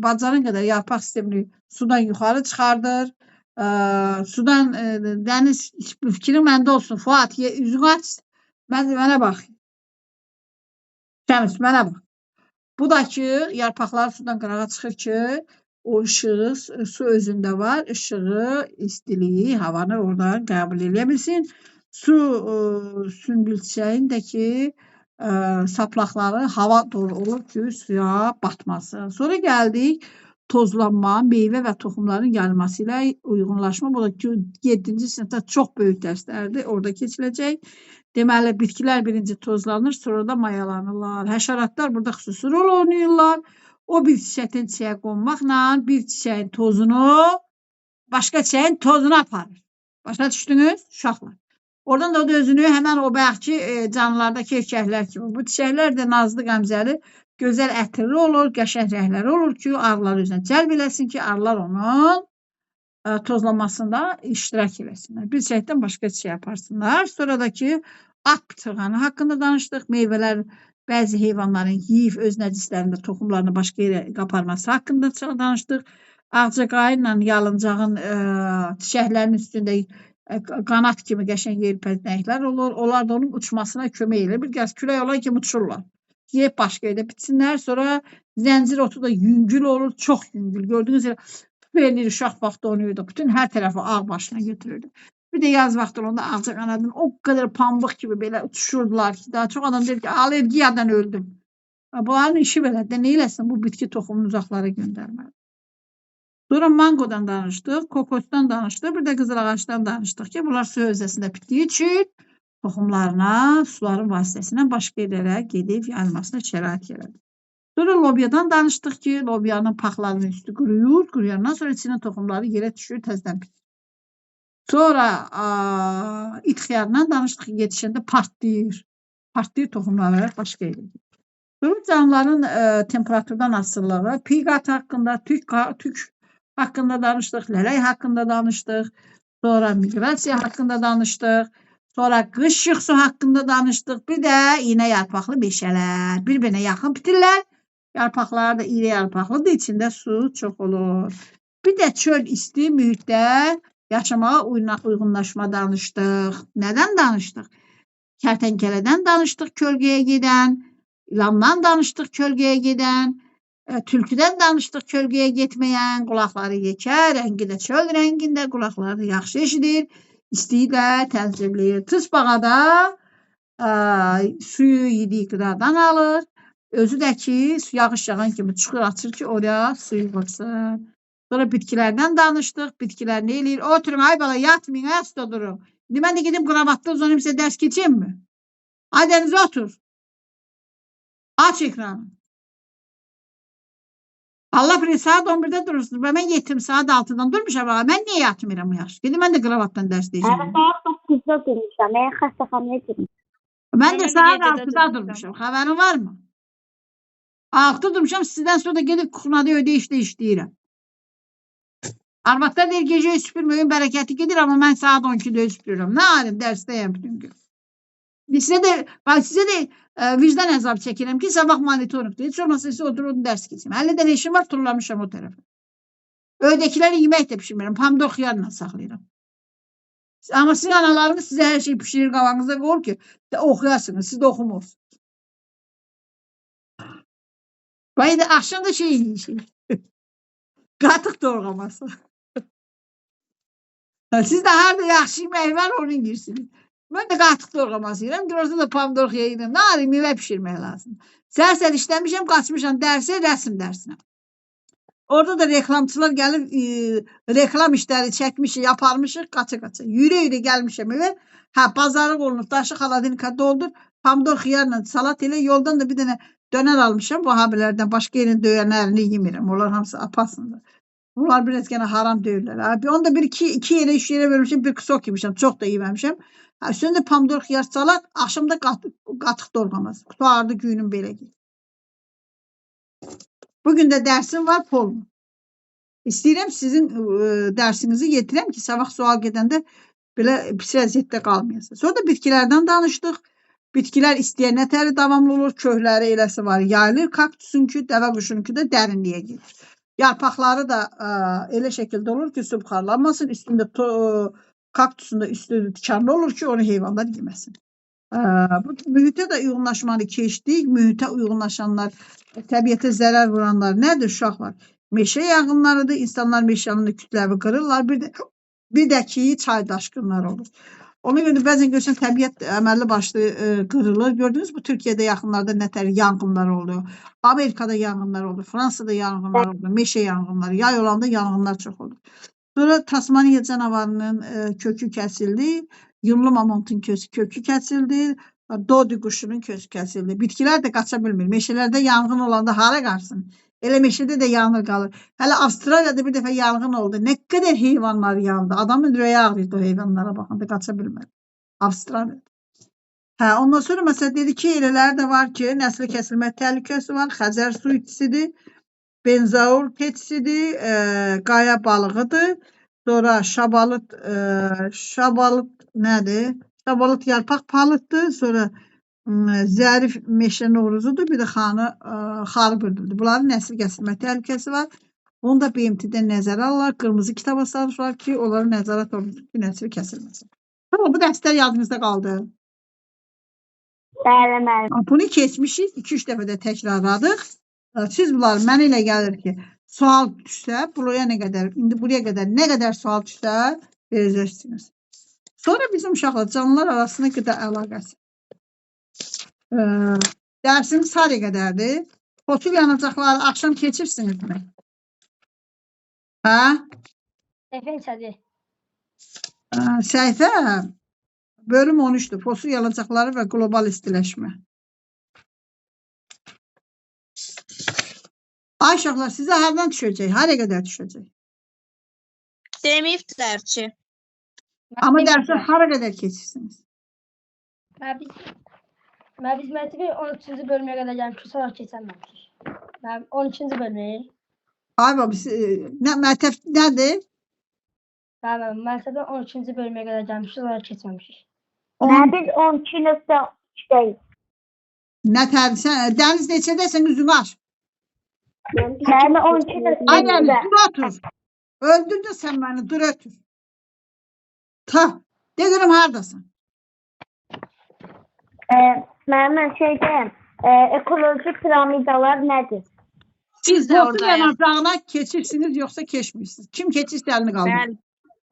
bacarın qədər yarpaq sistemini sudan yuxarı çıxardır. Sudan dəniz fikrin məndə olsun. Fuat, üzünü aç. Mənə bax. Şəms, mənə bax. Bu da ki, yarpaqlar sudan qırağa çıxır ki, o ışığı, su özündə var. Işığı, istiliyi, havanı oradan qəbul edə bilsin. Su sümbül çiçəyindəki saplaqları hava dolu olur ki, suya batmasın. Sonra gəldik tozlanma, meyvə və toxumların gəlməsi ilə uyğunlaşma. Bu da 7-ci sinifdə çox böyük dərslərdir. Orada keçiləcək. Deməli, bitkilər birinci tozlanır, sonra da mayalanırlar. Həşəratlar burada xüsusi rol oynayırlar. O bir çiçəkdən çiçəyə qonmaqla bir çiçəyin tozunu başqa çiçəyin tozunu aparır. Başa düşdünüz? Uşaqlar. Oradan da o da özünü həmən o bayaqki canlılardakı erkəklər kimi. Bu çiçəklər də nazlı qəmzəli, gözəl ətirli olur, qəşəng rəngləri olur ki, arılar özünə cəlb eləsin ki, arılar onun tozlanmasında iştirak eləsinlər. Bir çiçəkdən başqa çiçək aparsınlar. Sonra da ki, at pıtırğanı haqqında danışdıq. Meyvələr bəzi heyvanların yeyib öz nəcislərində toxumlarını başqa yerə qaparması haqqında danışdıq. Ağcaqayınla yalıncağın çiçəklərinin üstündə qanat kimi qəşəng yelpəcəklər olur. Onlar da onun uçmasına kömək edir. Bir gəz külək olan kimi uçurlar. Yeyib başqa yerdə bitsinlər. Sonra zəncir otu da yüngül olur. Çox yüngül. Gördüyünüz yerə verir, uşaq vaxtı oynayırdı. Bütün hər tərəfi ağ başına götürürdü. Bir də yaz vaxtı olanda ağcaqanadın o qədər pambıq kimi belə uçuşurdular ki, daha çox adam deyir ki, allergiyadan öldüm. Bunların işi belədir. Nə eləsin? Bu bitki toxumunu uzaqlara göndərməli. Sonra mangodan danışdıq, kokosdan danışdıq, bir də qızıl ağacdan danışdıq ki, bunlar su hövzəsində bitdiyi üçün toxumlarına suların vasitəsilə başqa yerlərə gedib yayılmasına şərait yaradır. Sonra lobyadan danışdıq ki, lobyanın paxlarının üstü quruyur, quruyandan sonra içinin toxumları yerə düşür, təzdən bitir. Sonra it xiyarından danışdıq ki, yetişəndə partlayır. Partlayır toxumları başqa yerə gedir. Sonra canlıların temperaturdan asılılığı, piqat haqqında, tük haqqında danışdıq, lələk haqqında danışdıq, sonra miqrasiya haqqında danışdıq, sonra qış yuxusu haqqında danışdıq, bir də iynə yarpaqlı meşələr, bir-birinə yaxın bitirlər, yarpaqları da iri yarpaqlıdır, içində su çox olur. Bir də çöl isti mühitdə yaşamağa uyğunlaşma danışdıq. Nədən danışdıq? Kərtənkələdən danışdıq, kölgəyə gedən, ilandan danışdıq, kölgəyə gedən, tülküdən danışdıq, kölgəyə getməyən, qulaqları yekə, rəngi də çöl rəngində, qulaqları da yaxşı eşidir, istiyi də tənzimləyir. Tısbağa da suyu yediyi qıdadan alır, özü də ki, yağış yağan kimi çıxır, açır ki, oraya suyu vursun. Sonra bitkilərdən danışdıq, bitkilər nə eləyir? Oturun, ay bala, yatmayın, ayaqda durun. İndi mən də gedib qravatda uzanayım, sizə dərs keçeyim mi? Ay dənizə otur. Aç ekranı. Allah bilir, saat 11-də durursunuz. Mən yetim, saat 6-dan durmuşam. Mən niyə yatmıram yaxşı? Gedim, mən də qravatdan dərs deyəcəm. Saat 9-da durmuşam. Mən xəstəxanaya girmişəm. Mən də saat 6-da durmuşam. Xəbərin var mı? 6 durmuşam, sizdən sonra da gedib kuxnada ödəyişdə işləyirəm. Arvadlar deyir gecə süpürməyin bərəkəti gedir, amma mən saat 12-də süpürürəm. Nə alim dərsdəyəm bütün gün. Sizə də vicdan əzabı çəkirəm ki, sabah monitorinqdir. Heç olmasa sizə oturun dərs keçim. 50 dənə işim var, turlamışam o tərəfə. Öyədəkiləri yemək də pişirmirəm, pomidor xiyarla saxlayıram. Amma sizin analarınız sizə hər şey pişirir, qavanınıza qoyur ki, oxuyasınız, siz də oxumursunuz. Vay da axşam da şey yiyişik. Qatıq doğraması. Siz də harada yaxşı yemək var, onu yeyirsiniz. Mən də qatıq doğraması yiyirəm, orada da pomidor xiyarla, nə alayım, meyvə pişirmək lazım. Səhər işləmişəm, qaçmışam dərsə, rəsm dərsinə. Orada da reklamçılar gəlib reklam işləri çəkmişik, yaparmışıq, qaça-qaça. Yürü-yürü gəlmişəm evə. Bazarlıq olunub, daşı xaladinka doldur, pomidor xiyarla salat elə. Yoldan da bir dənə dönər almışam. Bu haberlərdən başqa yerin döyənlərini yemirəm. Onlar hamısı apasındır. Bunlar biraz gene haram deyirlər. Onu da iki yerə, üç yerə vermişəm, bir qısok yemişəm. Çox da yeməmişəm. Üstündə pomidor xiyar salat, axşamda qatıq doğraması. Qutardı günüm belə gedir. Bugün də dərsim var, polmu. İstəyirəm sizin dərsinizi yetirəm ki, sabah sual gedəndə belə pis vəziyyətdə qalmayasınız. Sonra da bitkilərdən danışdıq. Bitkilər istəyən nətəri davamlı olur, kökləri eləsi var, yayılır. Kaktusunki, dəvə quşunki də dərinliyə gedir. Yarpaqları da elə şəkildə olur ki, su buxarlanmasın. Üstündə kaktusunda üstü tikanlı olur ki, onu heyvanlar yeməsin. Bu mühitə də uyğunlaşmanı keçdik. Mühitə uyğunlaşanlar, təbiətə zərər vuranlar nədir uşaqlar? Meşə yanğınlarıdır. İnsanlar meşə yanğında kütləvi qırırlar. Bir də ki, çay daşqınları olur. Ona görə bəzən görürsən təbiət əməlli başlı qırılır. Gördünüz mü? Türkiyədə yaxınlarda nətər yanğınlar oluyor. Amerikada yanğınlar olur. Fransada yanğınlar olur. Meşə yanğınları. Yay olanda yanğınlar çox olur. Sonra Tasmaniya canavarının kökü kəsildi. Yunlu mamontun kökü kəsildi. Dodi quşunun kökü kəsildi. Bitkilər də qaça bilmir. Meşələrdə yanğın olanda hara qaçsın? Elə meşədə də yanır qalır. Hələ Avstraliyada bir dəfə yanğın oldu. Nə qədər heyvanlar yandı. Adamın ürəyi ağrıydı o heyvanlara baxanda. Qaça bilmədi. Avstraliyada. Ondan sonra məsələn dedi ki, elələri də var ki, nəsli kəsilmə təhlükəsi var. Xəzər su itisidir. Benzaur keçisidir. Qaya balığıdır. Sonra şabalıt nədir? Şabalıt yarpaq palıqdır. Sonra zərif meşə noruzudur. Bir də xarı böldürdür. Bunların nəsil kəsilmə təhlükəsi var. Onu da BMT-dən nəzərə alırlar. Qırmızı kitaba salmışlar ki, onların nəzarət olunsun ki, nəsil kəsilməsin. Tamam, bu dərslər yadınızda qaldı. Bəli, müəllim. Bunu keçmişik. 2-3 dəfə də təkrarladıq. Siz bunlar mənə elə gəlir ki, sual düşsə, buraya nə qədər, indi buraya qədər nə qədər sual düşsə, verəcəksiniz. Sonra bizim uşaqlar canlılar arasında qida əlaqəsi. Dərsiniz haraya qədərdir? Fosil yanacaqları axşam keçirsiniz mi? Efendim, Səhifə bölüm 13'dür. Fosil yanacaqları və qlobal istiləşmə. Ay uşaqlar, sizə hardan düşəcək? Haraya qədər düşəcək? Deməyibdilər ki. Amma dərsi hara qədər keçirsiniz? Biz mərtəbə 13-cü bölməyə qədər gəlmişik, sonra keçənməmişik. 12-ci bölməyə. Ay baba, mərtəb nədir? Mərtəbə 12-ci bölməyə qədər gəlmişik, sonra keçməmişik. Biz 12.3'deyiz. Dəniz neçədəsən, üzünü aç. Ben 12.3'deyiz. Ay Dəniz, dur otur. Öldürdün sən məni, dur otur. De görüm haradasın? Ben şeydeyim. Ekoloji piramidalar nedir? Biz də fosil oradayıq. yanacağına keçirsiniz, yoxsa keçmirsiniz? Kim keçirsə əlini qaldırır?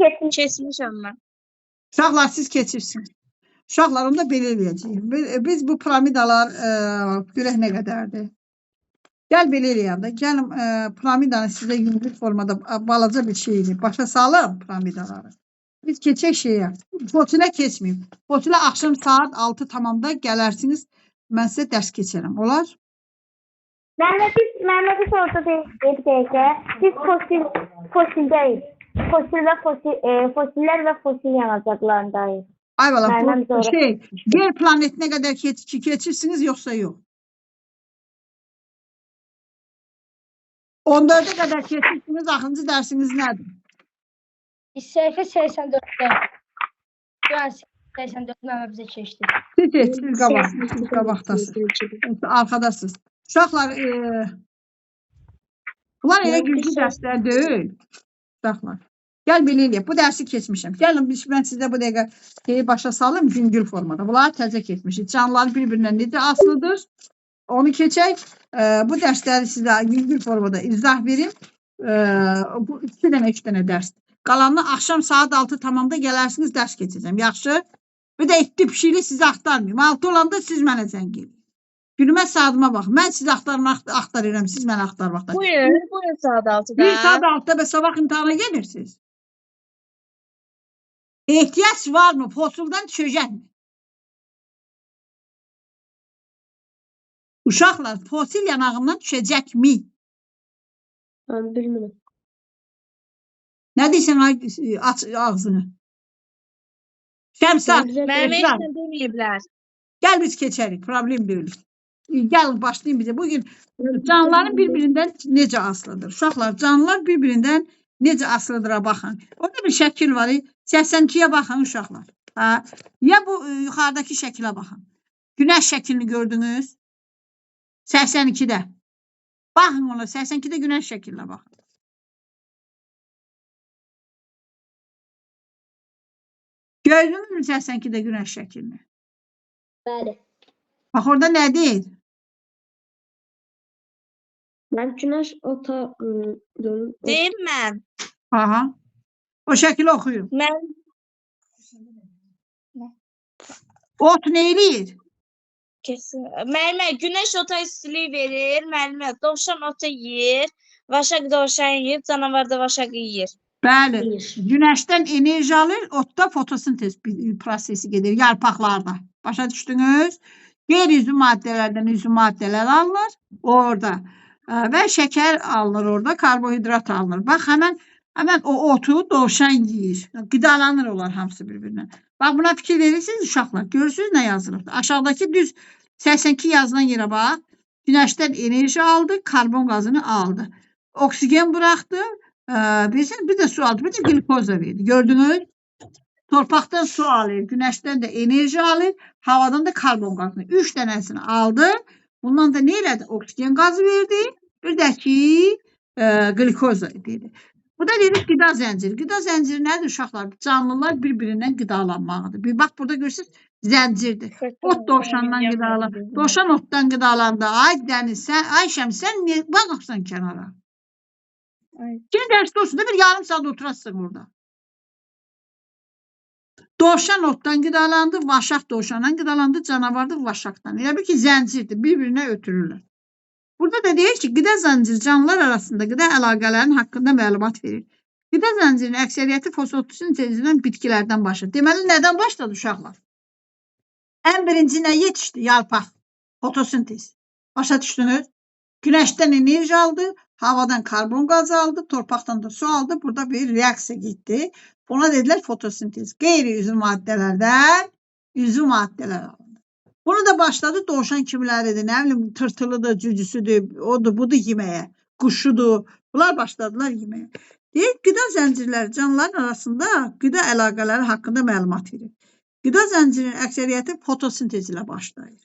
Bəli, keçmişəm mən. Uşaqlar, siz keçirsiniz. Uşaqlar, onu da belə eləyəcəyik. Biz bu piramidalar görək nə qədərdir. Gəl belə eləyəm də. Gəlin piramidanı sizə yüngül formada balaca bir şeydir. Başa salım piramidaları. Biz keçək şeyə. Fosilə keçməyim. Fosilə axşam saat 6 tamamda gələrsiniz. Mən sizə dərs keçərəm. Olar? Məhmədi sordu bir dəqiqə. Biz fosildeyiz. Fosiller ve fosil yanacaqlarındayız. Ay valla, Məndən sonra- yer planetinə qədər keçirsiniz, yoxsa yox? 14'e qədər keçirsiniz, axırıncı dərsiniz nədir? Səhifə 84-də. Şu an 84 məmə bizə keçdi. Siz qabaqdasınız. Arkadasınız. Uşaqlar, bunlar elə güclü dərslər deyil. Uşaqlar. Gəl belə eləyək. Bu dərsi keçmişəm. Gəlin mən sizə bu dəqiqə başa salım yüngül formada. Bunları təzə keçmişik. Canlılar bir-birindən necə asılıdır? Onu keçək. Bu dərsləri sizə yüngül formada izah verim. Bu 2 dənə dərs. Qalanını axşam saat 6 tamamda gələrsiniz, dərs keçəcəm. Yaxşı? Bir də etdi pişikli sizi axtarmayayım. 6 olanda siz mənə zəng edin. Günümə saatıma bax. Mən sizi axtarıram, siz mənə axtarmaqda. Buyurun saat 6'da. Bir saat 6'da və sabah imtihana gelirsiniz. Ehtiyac var mı? Fosuldan düşəcək mi? Uşaqlar, fosil yanağından düşəcək mi? Ben bilmiyorum. Nə deyirsən, aç ağzını. Şəmsat, Mənim heç nə deməyiblər. gəl biz keçərik, problem deyil. Gəlin başlayın bizə. Bugün canlıların bir-birindən necə asılıdır? Uşaqlar, canlılar bir-birindən necə asılıdır'a baxın. Orada bir şəkil var. 82'ye baxın uşaqlar. Ya bu yuxarıdakı şəkilə baxın. Günəş şəklini gördünüz. 82'də. Baxın ona, 82'də günəş şəklinə baxın. Gördünüz mü 82'də günəş şəklini? Bəli. Bax orada nə deyir? Ben güneş ota Deyim mən. Aha. O şəkili oxuyun. Ot nə eləyir? Kesin. Müəllimə, günəş ota istilik verir. Müəllimə, dovşan ota yeyir. Vaşaq dovşan yeyir. Canavar da vaşağı yeyir. Bəli. Yeyir. Günəşdən enerji alır, otda fotosintez prosesi gedir yarpaqlarda. Başa düşdünüz? Qeyri-üzvü maddələrdən üzvü maddələr alınır orada. Və şəkər alınır orada, karbohidrat alınır. Bax, həmən o otu dovşan yeyir. Qidalanır onlar hamısı bir-birindən. Bax, buna fikir verirsiniz uşaqlar. Görürsünüz nə yazılır? Aşağıdakı düz 82 yazılan yerə bax. Günəşdən enerji aldı, karbon qazını aldı. Oksigen buraxdı. Bir de su aldı, bir de glikoza verdi. Gördünüz? Torpaqdan su alır, günəşdən də enerji alır, havadan da karbon qazını. 3 dənəsini aldı. Bundan da nə elədi? Oksigen qazı verdi. Bir də ki, glikoza dedi. Bu da dedik qida zənciri. Qida zənciri nədir uşaqlar? Canlılar bir-birindən qidalanmaqdır. Bir bax, burada görürsünüz, zəncirdir. Ot dovşandan qidalandı. Dovşan otdan qidalandı. Ay Dəniz, Ayşəm, sən niyə baxırsan kənara? Kim dərsdə olsun da bir yarım saat oturasın orada. Dovşan otdan qidalandı, vaşaq dovşandan qidalandı, canavar da vaşaqdan. Elə bir ki, zəncirdir, bir-birinə ötürürlər. Burada da deyir ki, qida zənciri canlılar arasında qida əlaqələrinin haqqında məlumat verir. Qida zəncirinin əksəriyyəti fotosintezindən bitkilərdən başlayır. Deməli, nədən başladı uşaqlar? Ən birinci nə yetişdi? Yarpaq. Fotosintez. Başa düşdünüz? Günəşdən enerji aldı, havadan karbon qazı aldı, torpaqdan da su aldı. Burada bir reaksiya getdi. Buna dedilər fotosintez. Qeyri-üzvü maddələrdən üzvü maddələr alındı. Bunu da başladı dovşan kimiləridir, nə bilim, tırtılıdır, cücüsüdür, odur, budur yeməyə, quşudur. Bunlar başladılar yeməyə. Deyək, qida zəncirləri canlıların arasında qida əlaqələri haqqında məlumat verir. Qida zəncirinin əksəriyyəti fotosintez ilə başlayır.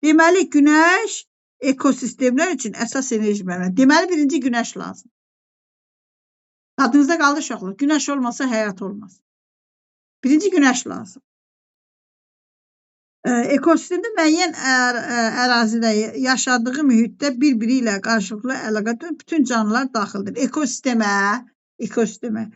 Deməli, günəş ekosistemlər üçün əsas enerji mənbəyi. Deməli, birinci günəş lazım. Adınızda qaldı uşaqlar. Günəş olmasa həyat olmaz. Birinci günəş lazım. Ekosistemdə müəyyən ərazidə yaşadığı mühitdə bir-biri ilə qarşılıqlı əlaqədə bütün canlılar daxildir. Ekosistemə.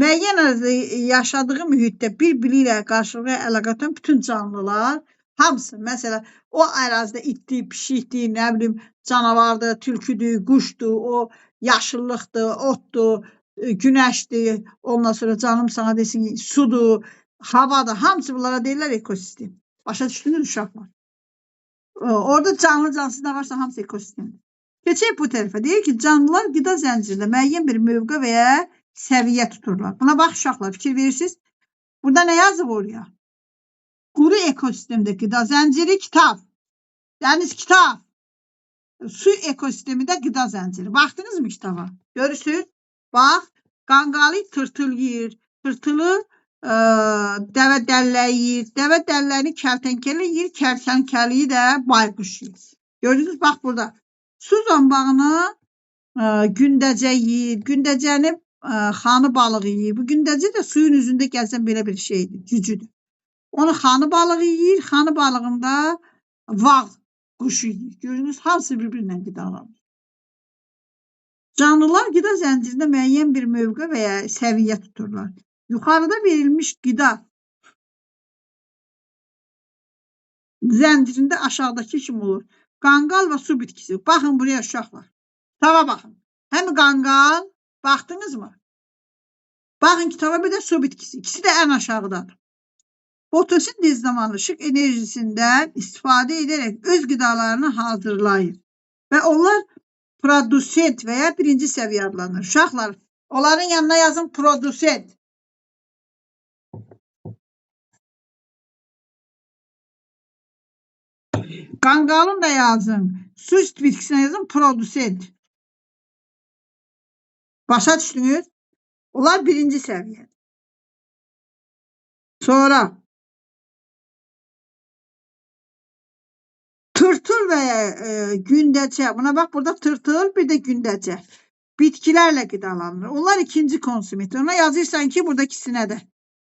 Müəyyən ərazidə yaşadığı mühitdə bir-biri ilə qarşılıqlı əlaqədə bütün canlılar hamısı. Məsələn, o ərazidə itdir, pişikdir, nə bilim, canavardır, tülküdür, quşdur, o yaşıllıqdır, otdur, günəşdir, ondan sonra canım sana desin, sudur, havadır, hamısı bunlara deyirlər ekosistem. Başa düşdünüz uşaqlar? Orada canlı cansız nə varsa hamısı ekosistemdir. Keçək bu tərəfə. Deyir ki, canlılar qida zəncirində müəyyən bir mövqe və ya səviyyə tuturlar. Buna bax uşaqlar, fikir verirsiniz. Burada nə yazıb oraya? Quru ekosistemdə qida zənciri kitab. Dəniz kitab. Su ekosistemində qida zənciri. Baxdınız mı kitaba? Görürsünüz? Bax, qanqalı tırtıl yeyir, tırtılı dəvə dəlləyi yeyir. Dəvə dəlləyini kərtənkələ yeyir. Kərtənkəliyi də bayquş yeyir. Gördünüz, bax burada. Su zambağını gündəcə yeyir. Gündəcəni xanı balığı yeyir. Bu gündəcə də suyun üzündə gəlsən belə bir şeydir, cücüdür. Onu xanı balığı yeyir. Xanı balığında vağ quşu yeyir. Gördünüz, hamısı bir-birindən qidalanır. Canlılar qida zəncirində müəyyən bir mövqe və ya səviyyə tuturlar. Yuxarıda verilmiş qida zəncirində aşağıdakı kimi olur. Qanqal və su bitkisi. Baxın buraya uşaqlar. Kitaba baxın. Həm qanqal, baxdınız mı? Baxın kitaba bir də su bitkisi. İkisi də ən aşağıdadır. Fotosintez zamanı ışıq enerjisindən istifadə edərək öz qidalarını hazırlayır. Və onlar produsent və ya birinci səviyyə adlanır. Uşaqlar, onların yanına yazın produsent. Qanqalın da yazın. Su bitkisinə yazın produsent. Başa düşdünüz? Onlar birinci səviyyə. Sonra tırtıl və gündəcə. Buna bax, burada tırtıl, bir də gündəcə. Bitkilərlə qidalanır. Onlar ikinci konsument. Ona yazırsan ki, buradakı sinədə.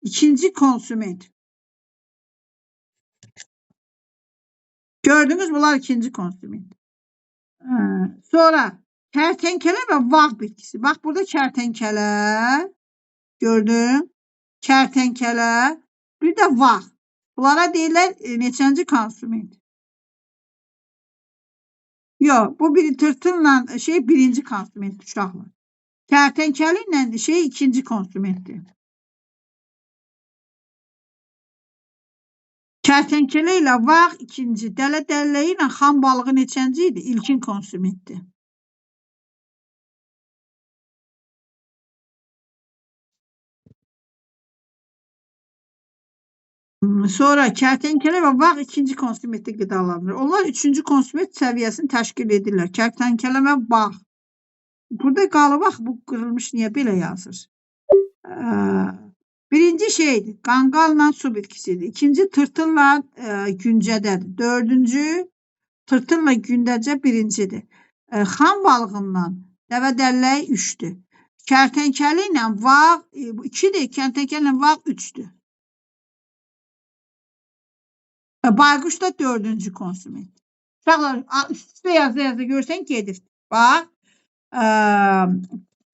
İkinci konsument. Gördünüz, bunlar ikinci konsument. Sonra kərtənkələ və vağ bitkisi. Bax, burada kərtənkələ. Gördün? Kərtənkələ. Bir də vağ. Bunlara deyirlər neçənci konsument? Yox, bu bir tırtılla birinci konsument uşaqlar. Kərtənkələ ilə ikinci konsumentdir. Kərtənkələ ilə vağ ikinci, dələ dəlləyi ilə xan balığı neçənci idi? İlkin konsumentdir. Sonra kərtənkələ və vağ ikinci konsumentdə qidalanır. Onlar üçüncü konsument səviyyəsini təşkil edirlər. Kərtənkələ və vağ. Burada qalı bax, bu qırılmış niyə belə yazır? Birinci şeydir, qanqalla su bitkisidir. İkinci tırtılla güncədədir. Dördüncü tırtılla gündəcə birincidir. Xan balığından dəvə dəlləyi 3'dür. Kərtənkələ ilə vağ 2'dir. Kərtənkələ ilə vağ 3'dür. Bayquş da dördüncü konsument. Uşaqlar üst-üstə yazı görsən gedir. Bax.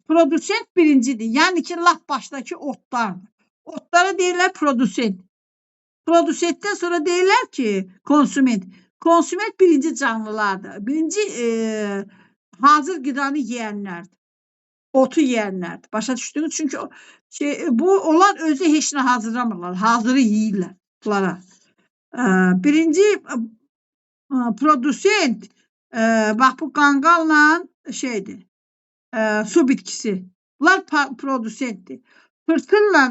Produsent birincidir. Yəni ki, lap başdakı otlardır. Otlara deyirlər produsent. Produsentdən sonra deyirlər ki, konsument. Konsument birinci canlılardır. Birinci hazır qidanı yeyənlərdir. Otu yeyənlərdir. Başa düşdünüz? Çünki bu onlar özü heç nə hazırlamırlar. Hazırı yeyirlər bunlara. Birinci produsent bax bu qanqalla şeydir. Su bitkisi. Bunlar produsentdir. Tırtılla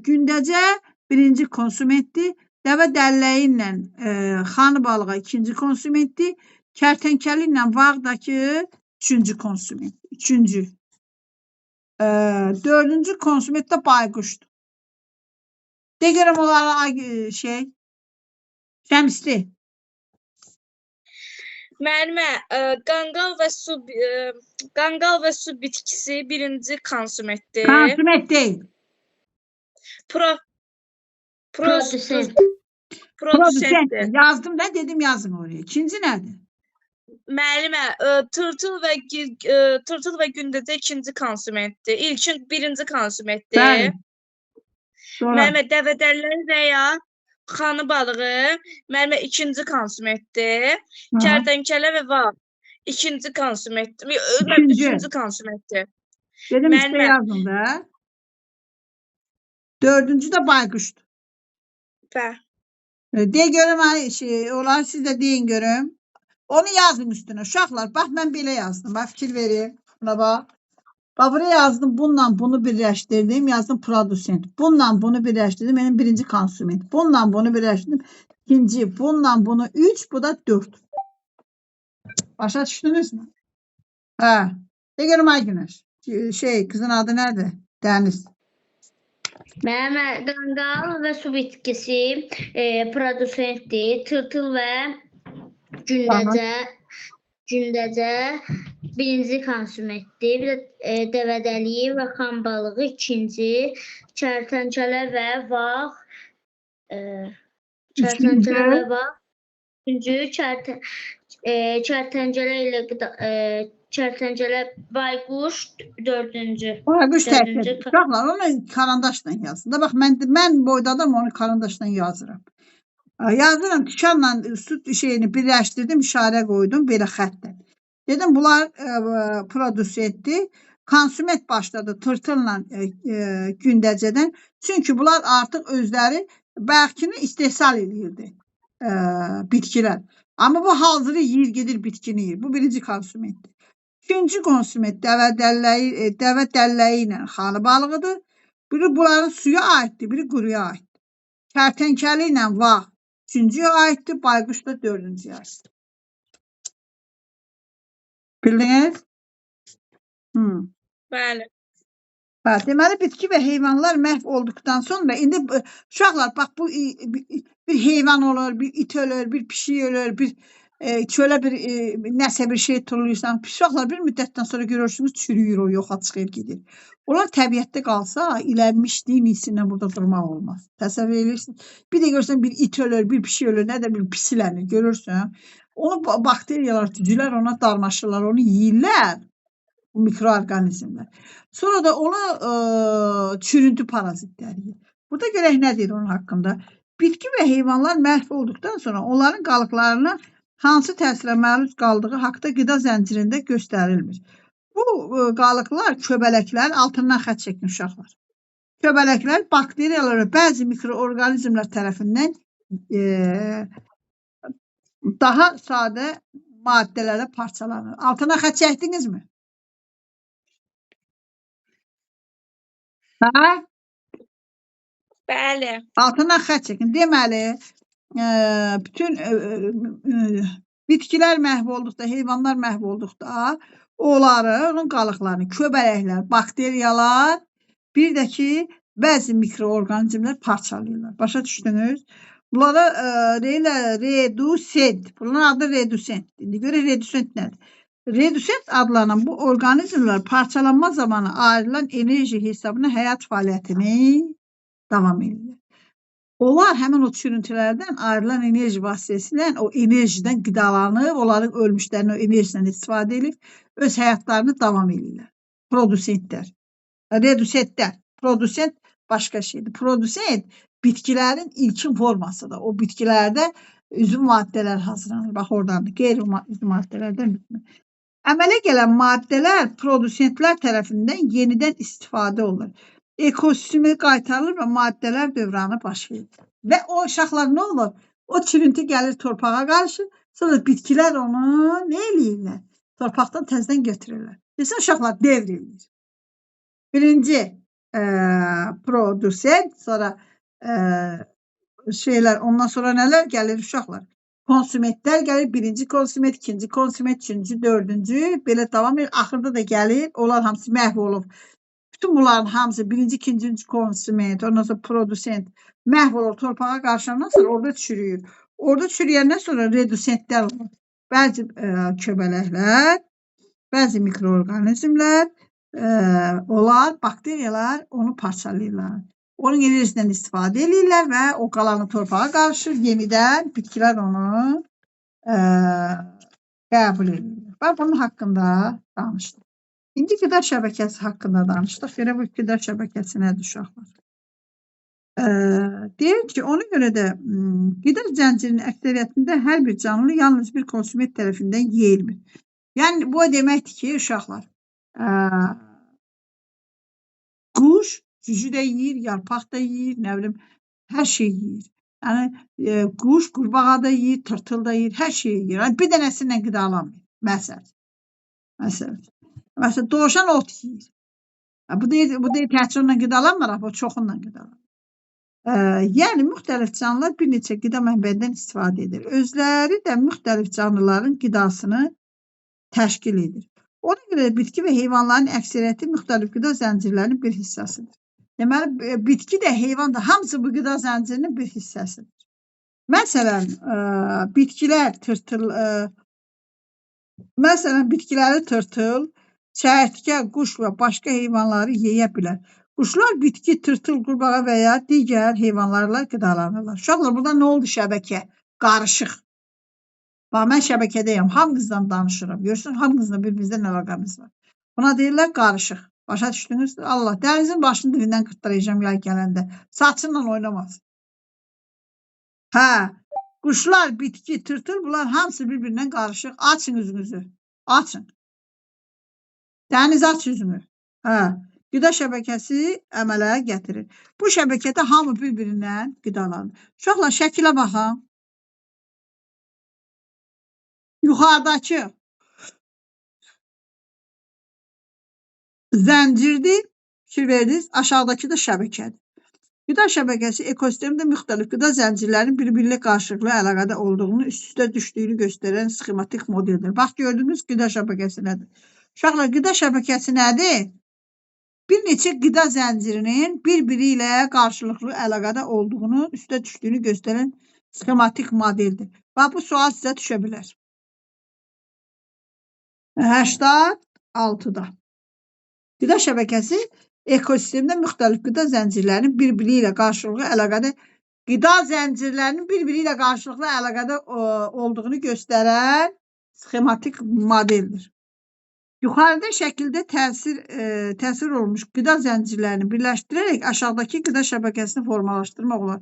gündəcə birinci konsumentdir. Dəvə dəlləyi ilə xan balığı ikinci konsumentdir. Kərtənkələ ilə vağdakı üçüncü konsument. Üçüncü. Dördüncü konsument də bayquşdur. De görəm onlara Şəmsli. Müəllimə, qanqal və su bitkisi birinci konsumentdir. Konsument deyil. Produsentdir. Yazdım da dedim yazın oraya. İkinci nədir? Müəllimə, tırtıl və gündəcə ikinci konsumentdir. İlkin birinci konsumentdir. Bəli. Müəllimə, dəvə dəlləyi və ya xanı balığı müəllimə ikinci konsumentdir. Kərtənkələ və vağ ikinci konsumentdir. Üçüncü konsumentdir. Dedim üstə yazın da. Dördüncü də bayquşdur. Bəli. De görüm, onlar siz də deyin görüm. Onu yazın üstünə. Uşaqlar, bax mən belə yazdım. Bax fikir verin. Buna bax. Bax buraya yazdım. Bununla bunu birləşdirdim. Yazdım produsent. Bununla bunu birləşdirdim. Benim birinci konsument. Bununla bunu birləşdirdim. İkinci. Bununla bunu 3. Bu da 4. Başa düşdünüz mü? Hə. De görüm ay Günəş. Kızın adı nədir? Dəniz. Mənim qanqal və su bitkisi produsentdir. Tırtıl və gündəcə birinci konsumentdir. Bir də dəvədəliyi və xam balığı ikinci. Kərtənkələ və vax üçüncü. Kərtənkələ bayquş dördüncü. Bayquş Dördüncü təkdir. Uşaqlar onu karandaşla yazın. Da bax mən boydadım onu karandaşla yazıram. Yazıram tikanla su şeyini birləşdirdim, işarə qoydum belə xəttlə. Dedim bunlar produsentdir. Konsument başladı tırtılla gündəcədən. Çünki bunlar artıq özləri bəlkini istehsal edirdi bitkilər. Amma bu hazırı yeyir, gedir bitkini yeyir. Bu birinci konsumentdir. İkinci konsument dəvə dəlləyi ilə xanı balığıdır. Biri bunların suya aiddir, biri quruya aiddir. Kərtənkələ ilə vaxt üçüncüyə aiddir, bayquş da dördüncüyə aiddir. Bildiniz? Bəli. Deməli bitki və heyvanlar məhv olduqdan sonra indi uşaqlar bax bu bir heyvan olur, bir it ölür, bir pişik ölür, bir çölə bir nəsə bir şey turulursan, uşaqlar bir müddətdən sonra görürsünüz çürüyür o, yoxa çıxır gedir. Onlar təbiətdə qalsa, ilənmişliyin iyisindən burada durmaq olmaz. Təsəvvür edirsiniz. Bir də görürsən bir it ölür, bir pişik ölür, nə də bir pisilənir görürsən. Onu bakteriyalar, tücülər ona darmaşırlar, onu yeyirlər. Mikroorganizmlər. Sonra da ona çürüntü parazitləri yeyir. Burada görək nə deyir onun haqqında. Bitki və heyvanlar məhv olduqdan sonra onların qalıqlarına hansı təsirə məruz qaldığı haqda qida zəncirində göstərilmir. Bu qalıqlar köbələklər, altından xətt çəkin uşaqlar. Köbələklər bakteriyalar və bəzi mikroorganizmlər tərəfindən daha sadə maddələrə parçalanır. Altına xətt çəkdinizmi? Hə? Bəli. Altından xətt çəkin. Deməli, bütün bitkilər məhv olduqda, heyvanlar məhv olduqda onun qalıqlarını, köbələklər, bakteriyalar, bir də ki, bəzi mikroorganizmlər parçalayırlar. Başa düşdünüz? Bunlara deyirlər redusent. Bunların adı redusent. İndi görək redusent nədir? Redusent adlanan bu orqanizmlər parçalanma zamanı ayrılan enerji hesabına həyat fəaliyyətini davam edirlər. Onlar həmin o çürüntülərdən ayrılan enerji vasitəsilə o enerjidən qidalanıb, onların ölmüşlərini o enerjidən istifadə edib, öz həyatlarını davam edirlər. Produsentlər. Redusentlər. Produsent başqa şeydir. Produsent bitkilərin ilkin formasıdır. O bitkilərdə üzüm maddələr hazırlanır. Bax oradandır. Qeyri-üzüm maddələrdən bitmir. Əmələ gələn maddələr produsentlər tərəfindən yenidən istifadə olunur. Ekosistemi qaytarılır və maddələr dövranı baş verir. Və o uşaqlar nə olur? O çürüntü gəlir torpağa qarışır. Sonra bitkilər onu nə eləyirlər? Torpaqdan təzədən götürürlər. Desən uşaqlar devrilir. Birinci produsent, sonra ondan sonra nələr gəlir uşaqlar? Konsumentlər gəlir, birinci konsument, ikinci konsument, üçüncü, dördüncü, belə davam edir. Axırda da gəlir, onlar hamısı məhv olub. Bütün bunların hamısı birinci, ikinci konsument, ondan sonra produsent məhv olur, torpağa qarışandan sonra orada çürüyür. Orada çürüyəndən sonra redusentlər olur. Bəzi köbələklər, bəzi mikroorganizmlər, onlar, bakteriyalar onu parçalayırlar. Onun enerjisindən istifadə edirlər və o qalanı torpağa qarışır, yenidən bitkilər onu qəbul edirlər. Bax, bunun haqqında danışdıq. İndi qida şəbəkəsi haqqında danışdıq. Görə bu qida şəbəkəsi nədir uşaqlar? Deyir ki, ona görə də qida zəncirinin əksəriyyətində hər bir canlı yalnız bir konsument tərəfindən yeyilmir. Yəni, bu deməkdir ki, uşaqlar, quş cücü də yeyir, yarpaq da yeyir, nə bilim, hər şey yeyir. Yəni, quş, qurbağa da yeyir, tırtıl da yeyir, hər şey yeyir. Yəni, bir dənəsindən qidalanmır. Məsələn, dovşan ot yeyir. Bu deyil təhcil onunla qidalanmır, o çoxunla qidalanmır. Yəni, müxtəlif canlılar bir neçə qida mənbəyindən istifadə edir. Özləri də müxtəlif canlıların qidasını təşkil edir. Ona görə bitki və heyvanların əksəriyyəti müxtəlif qida zəncirlərinin bir hissəsidir. Deməli, bitki də, heyvan da hamısı bu qida zəncirinin bir hissəsidir. Məsələn, bitkiləri tırtıl, çəyirtkə, quş və başqa heyvanları yeyə bilər. Quşlar bitki, tırtıl, qurbağa və ya digər heyvanlarla qidalanırlar. Uşaqlar, burada nə oldu şəbəkə? Qarışıq. Bax, mən şəbəkədəyəm, hamınızdan danışıram. Görürsünüz, hamınızla bir-birimizdən əlaqəmiz var. Buna deyirlər qarışıq. Başa düşdünüz? Allah, dənizin başını dilindən qırtdıracağım yay gələndə. Saçınla oynamaz. Hə, quşlar, bitki, tırtıl, bunlar hamısı bir-birindən qarışıq. Açın üzünüzü. Açın. Dəniz aç üzünü. Hə, qida şəbəkəsi əmələ gətirir. Bu şəbəkədə hamı bir-birindən qidalanır. Uşaqlar, şəkilə baxın. Yuxarıdakı zəncirdir, fikir verdiniz, aşağıdakı da şəbəkədir. Qida şəbəkəsi ekosistemdə müxtəlif qida zəncirlərinin bir-biriyle qarşılıqlı əlaqədə olduğunu, üst-üstə düşdüyünü göstərən sxematik modeldir. Bax, gördünüz qida şəbəkəsi nədir? Uşaqlar, qida şəbəkəsi nədir? Bir neçə qida zəncirinin bir-biri ilə qarşılıqlı əlaqədə olduğunu, üstə düşdüyünü göstərən sxematik modeldir. Bax, bu sual sizə düşə bilər. 86-da. Qida şəbəkəsi ekosistemdə müxtəlif qida zəncirlərinin bir-biri ilə qarşılıqlı əlaqədə olduğunu göstərən sxematik modeldir. Yuxarıda şəkildə təsir olmuş qida zəncirlərini birləşdirərək aşağıdakı qida şəbəkəsini formalaşdırmaq olar.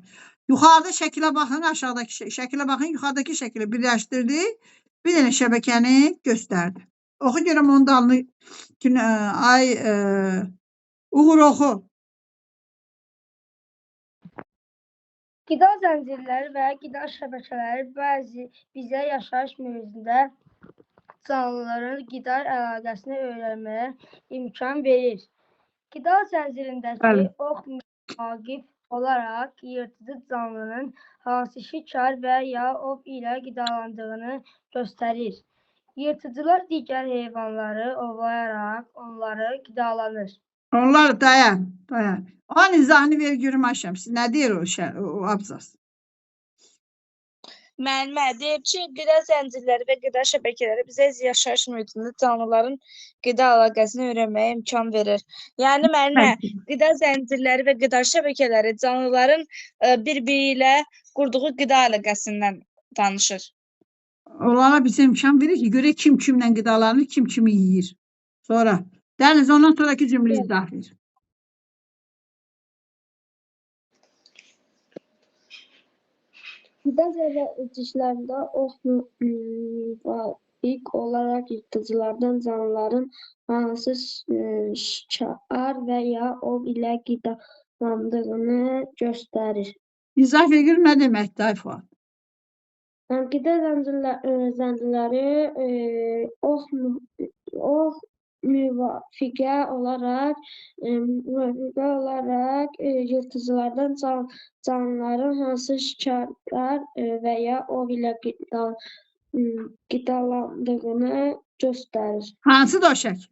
Yuxarıda şəkilə baxın, aşağıdakı şəkilə baxın, yuxarıdakı şəkili birləşdirdi, bir dənə şəbəkəni göstərdi. Oxu görəm onun dalını, Uğur oxu. Qida zəncirləri və qida şəbəkələri bizə yaşayış mühitində canlıların qida əlaqəsini öyrənməyə imkan verir. Qida zəncirindəki ox müvaqif olaraq yırtıcı canlının hansı şikar və ya ov ilə qidalandığını göstərir. Yırtıcılar digər heyvanları ovlayaraq onları qidalanır. Onlar dayan. Onun izahını ver görüm Ayşəm. Nə deyir o abzas? Müəllimə deyib ki, qida zəncirləri və qida şəbəkələri bizə yaşayış mühitində canlıların qida əlaqəsini öyrənməyə imkan verir. Yəni, müəllimə, qida zəncirləri və qida şəbəkələri canlıların bir-biri ilə qurduğu qida əlaqəsindən danışır. Onlara bizə imkan verir ki, görək kim kimlə qidalanır, kim kimi yeyir. Sonra, Dəniz, ondan sonraki cümlə izah ver. Qida zərrəciklərində ox müvafik olaraq yırtıcılardan canlıların hansı şikar və ya ov ilə qidalandığını göstərir. İzah ver görüm nə deməkdir, Ayfuad? Qida zəncirləri ox müvafiqə olaraq yırtıcılardan canlıların hansı şikarlar və ya ov ilə qidalandığını göstərir. Hansıdır o şəkil?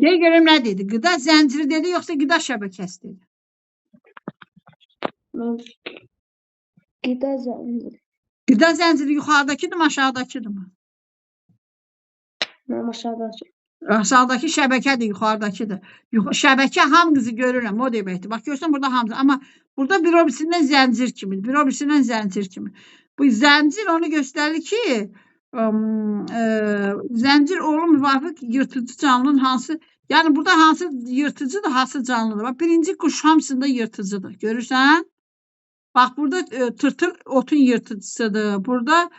Deyə görüm nə dedi? Qida zənciri dedi, yoxsa qida şəbəkəsi dedi? Qida zənciri. Qida zənciri yuxarıdakıdır mı, aşağıdakıdır mı? Aşağıdakı. Aşağıdakı şəbəkədir, yuxarıdakıdır. Şəbəkə hamınızı görürəm, o deməkdir. Bax, görsən burada hamısı. Amma burada bir obisindən zəncir kimidir. Bir obisindən zəncir kimi. Bu zəncir onu göstərir ki, zəncir oğlu müvafiq yırtıcı canlının hansı, yəni burada hansı yırtıcıdır, hansı canlıdır. Bax, birinci quş hamısında yırtıcıdır. Görürsən? Bax, burada tırtıl otun yırtıcısıdır. Burada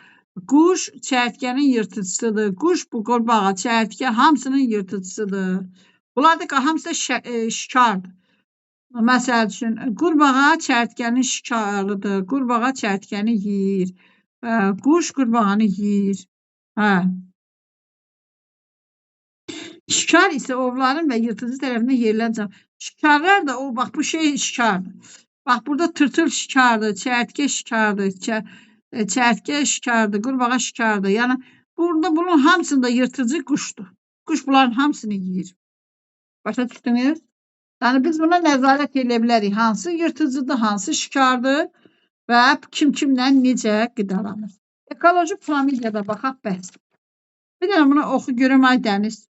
quş çəyirtkənin yırtıcısıdır. Quş, bu qurbağa, çəyirtkə hamısının yırtıcısıdır. Bunlar da hamısı da şikardır. Məsəl üçün, qurbağa çəyirtkənin şikarıdır. Qurbağa çəyirtkəni yeyir. Quş qurbağanı yeyir. Şikar isə ovların və yırtıcı tərəfindən yerilən canlı. Şikarlar da, bax, bu şey şikardır. Bax, burada tırtıl şikardır, çəyirtkə şikardır, çəyirtkə şikardır, qurbağa şikardır. Yəni, burada bunun hamısında yırtıcı quşdur. Quş bunların hamısını yeyir. Başa düşdünüz? Yəni biz buna nəzarət edə bilərik. Hansı yırtıcıdır, hansı şikardır və kimlə necə qidalanır. Ekoloji piramidada baxaq bəs. Bir dənə buna oxu görüm ay Dəniz.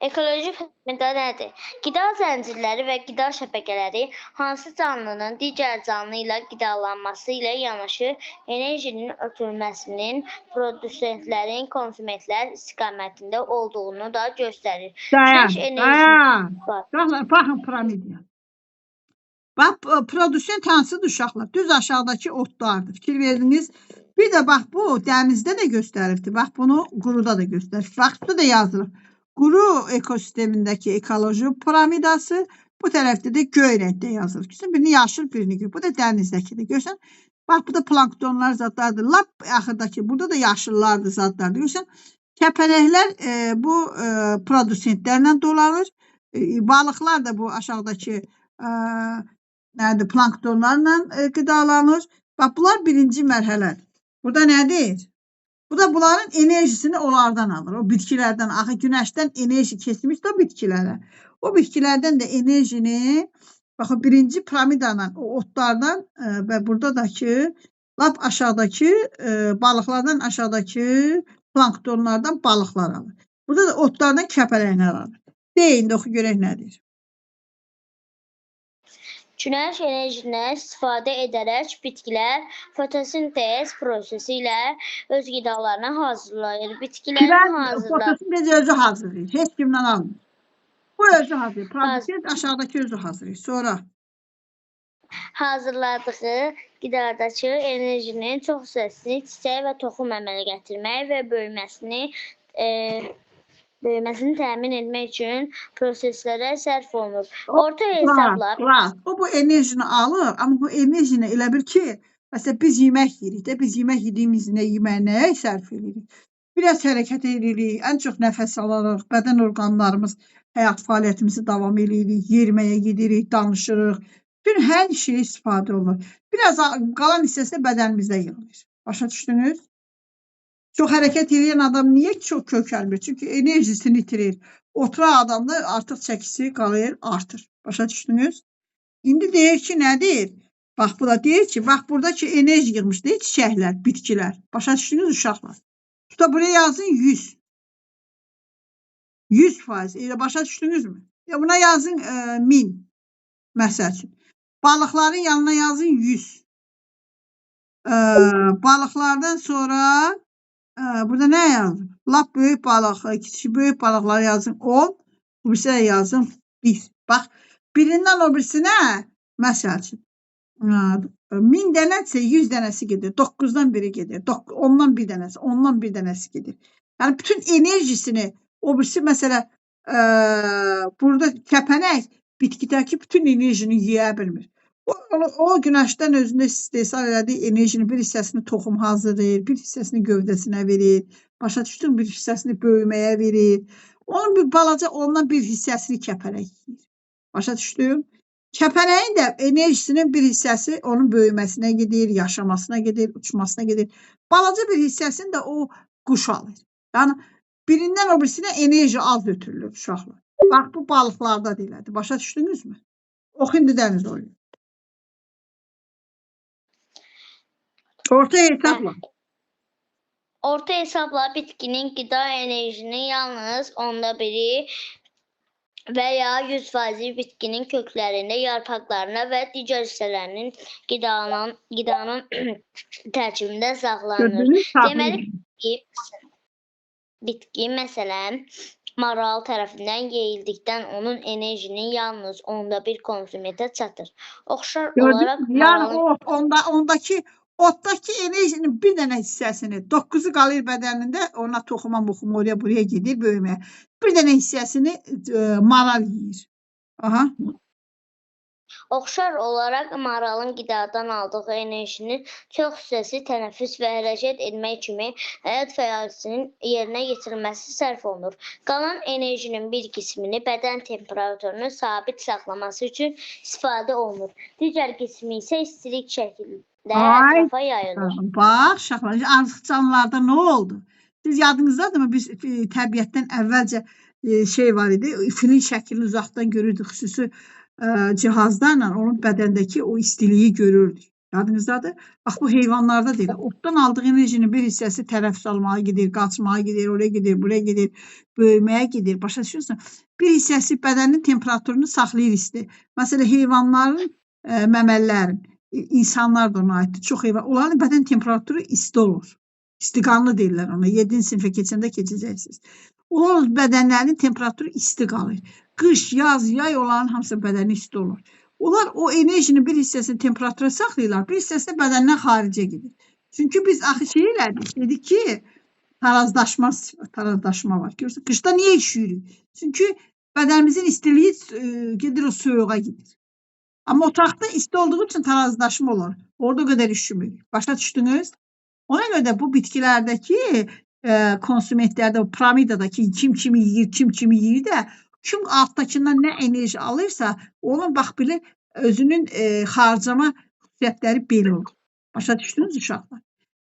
Ekoloji piramida nədir? Qida zəncirləri və qida şəbəkələri hansı canlının digər canlı ilə qidalanması ilə yanaşı enerjinin ötürülməsinin produsentlərin konsumentlər istiqamətində olduğunu da göstərir. Günəş enerjisi var. Baxın piramidaya. Bax, produsent hansıdır uşaqlar? Düz aşağıdakı otlardır. Fikir verdiniz. Bir də bax, bu dənizdə də göstəribdir. Bax, bunu quruda da göstərir. Bax, burada da yazılır. Quru ekosistemindəki ekoloji piramidası, bu tərəfdə də göy rəngdə yazılır. Görsən, birini yaşıl, birini göy. Bu da dənizdəkidir. Görsən, bax, bu da planktonlar zadlardır. Lap axırdakı, burada da yaşıllardır zadlardır. Görsən, kəpənəklər bu produsentlərlə dolanır. Balıqlar da bu aşağıdakı nədir, planktonlarla qidalanır. Bax, bunlar birinci mərhələdir. Burada nədir? Bu da bunların enerjisini onlardan alır. O bitkilərdən, axı günəşdən enerji keçmiş də bitkilərə. O bitkilərdən də enerjini, baxın, birinci piramidanın, o otlardan və buradakı, lap aşağıdakı balıqlardan aşağıdakı planktonlardan balıqlar alır. Burada da otlardan kəpənəklər alır. Deyin, oxu görək nədir? Günəş enerjisindən istifadə edərək bitkilər fotosintez prosesi ilə öz qidalarını hazırlayır. Bitkilərin Fotosintez özü hazırlayır. Heç kimdən almır. Bu özü hazırlayır. Produsent aşağıdakı özü hazırlayır. Sonra hazırladığı qidadakı enerjinin çox hissəsini çiçək və toxum əmələ gətirmək və böyüməsini təmin etmək üçün proseslərə sərf olunur. Orta hesabla o bu enerjini alır, amma bu enerjini elə bil ki, məsələn biz yemək yeyirik də, biz yemək yediyimizdə yeməyinə sərf edirik. Biraz hərəkət edirik, ən çox nəfəs alırıq, bədən orqanlarımız həyat fəaliyyətimizi davam edirik, yeriməyə gedirik, danışırıq. Bütün hər şey istifadə olunur. Biraz qalan hissəsi bədənimizdə yığılır. Başa düşdünüz? Çox hərəkət edən adam niyə çox kökəlmir? Çünki enerjisini itirir. Oturan adamda artıq çəkisi qalır, artır. Başa düşdünüz? İndi deyir ki, nədir? Bax, bu da deyir ki, bax, buradakı enerji yığmış deyir, çiçəklər, bitkilər. Başa düşdünüz uşaqlar? Tuta buraya yazın 100. 100%. Başa düşdünüzmü? Buna yazın 1000. Məsəl üçün. Balıqların yanına yazın 100. Balıqlardan sonra burada nə yazın? Lap böyük balıq, kiçik böyük balıqları yazın 10. Bu birisi yazın 1. Bax, birindən o birisinə, məsəl üçün, 1000 dənədirsə 100 dənəsi gedir. 9-dan biri gedir. 10-dan bir dənəsi, 10-dan bir dənəsi gedir. Yəni, bütün enerjisini, o birisi, məsələ, burada kəpənək bitkidəki bütün enerjini yeyə bilmir. O günəşdən özündə istehsal elədiyi enerjinin bir hissəsini toxum hazırlayır, bir hissəsini gövdəsinə verir, başa düşdün, bir hissəsini böyüməyə verir. Onun bir balaca, ondan bir hissəsini kəpənək yeyir. Başa düşdün? Kəpənəyin də enerjisinin bir hissəsi onun böyüməsinə gedir, yaşamasına gedir, uçmasına gedir. Balaca bir hissəsini də o quş alır. Yəni, birindən o birisinə enerji az ötürülür uşaqlar. Bax, bu balıqlarda deyilədir. Başa düşdünüzmü? Oxu indi dəniz oluyor. Orta hesabla. Orta hesabla bitkinin qida enerjisinin yalnız 1/10 və ya 100% bitkinin köklərində, yarpaqlarına və digər hissələrinin qidanın tərkibində saxlanılır. Deməli ki, bitki, məsələn, maral tərəfindən yeyildikdən onun enerjinin yalnız 1/10 konsumentə çatır. Oxşar olaraq yəni ondakı otdakı enerjinin bir dənə hissəsini, 9-u qalır bədənində, ona toxuma muxuma oraya buraya gedir böyüməyə. Bir dənə hissəsini maral yeyir. Aha. Oxşar olaraq maralın qidadan aldığı enerjinin çox hissəsi tənəffüs və hərəkət etmək kimi həyat fəaliyyətinin yerinə yetirilməsi sərf olunur. Qalan enerjinin bir qismini bədən temperaturunu sabit saxlaması üçün istifadə olunur. Digər qismi isə istilik şəkildə ətrafa yayılır. Bax, uşaqlar, artıq canlılarda nə oldu? Siz yadınızdadırmı? Biz təbiətdən əvvəlcə şey var idi. Filin şəklini uzaqdan görürdük xüsusi cihazlarla onun bədəndəki o istiliyi görürdük. Yadınızdadır? Bax bu heyvanlarda deyil. Otdan aldığı enerjinin bir hissəsi tənəffüs almağa gedir, qaçmağa gedir, oraya gedir, buraya gedir, böyüməyə gedir. Başa düşürsən? Bir hissəsi bədənin temperaturunu saxlayır isti. Məsələn, heyvanların, məməllərin, insanlar da ona aiddir. Çox heyvan. Onların bədən temperaturu isti olur. İstiqanlı deyirlər ona. 7-ci sinifə keçəndə keçəcəksiniz. Onun bədənlərinin temperaturu isti qalır. Qış, yaz, yay onların hamısı bədəni isti olur. Onlar o enerjinin bir hissəsini temperatura saxlayırlar, bir hissəsi də bədəndən xaricə gedir. Çünki biz axı şey elədik, dedik ki, tarazdaşma var. Görürsən, qışda niyə üşüyürük? Çünki bədənimizin istiliyi gedir o soyuğa gedir. Amma otaqda isti olduğu üçün tarazdaşma olur. Orada o qədər üşümürük. Başa düşdünüz? Ona görə də bu bitkilərdəki konsumentlərdə, o piramidadakı kim kimi yeyir də kim altdakindən nə enerji alırsa, onun bax belə özünün harcama xüsusiyyətləri belə olur. Başa düşdünüz uşaqlar?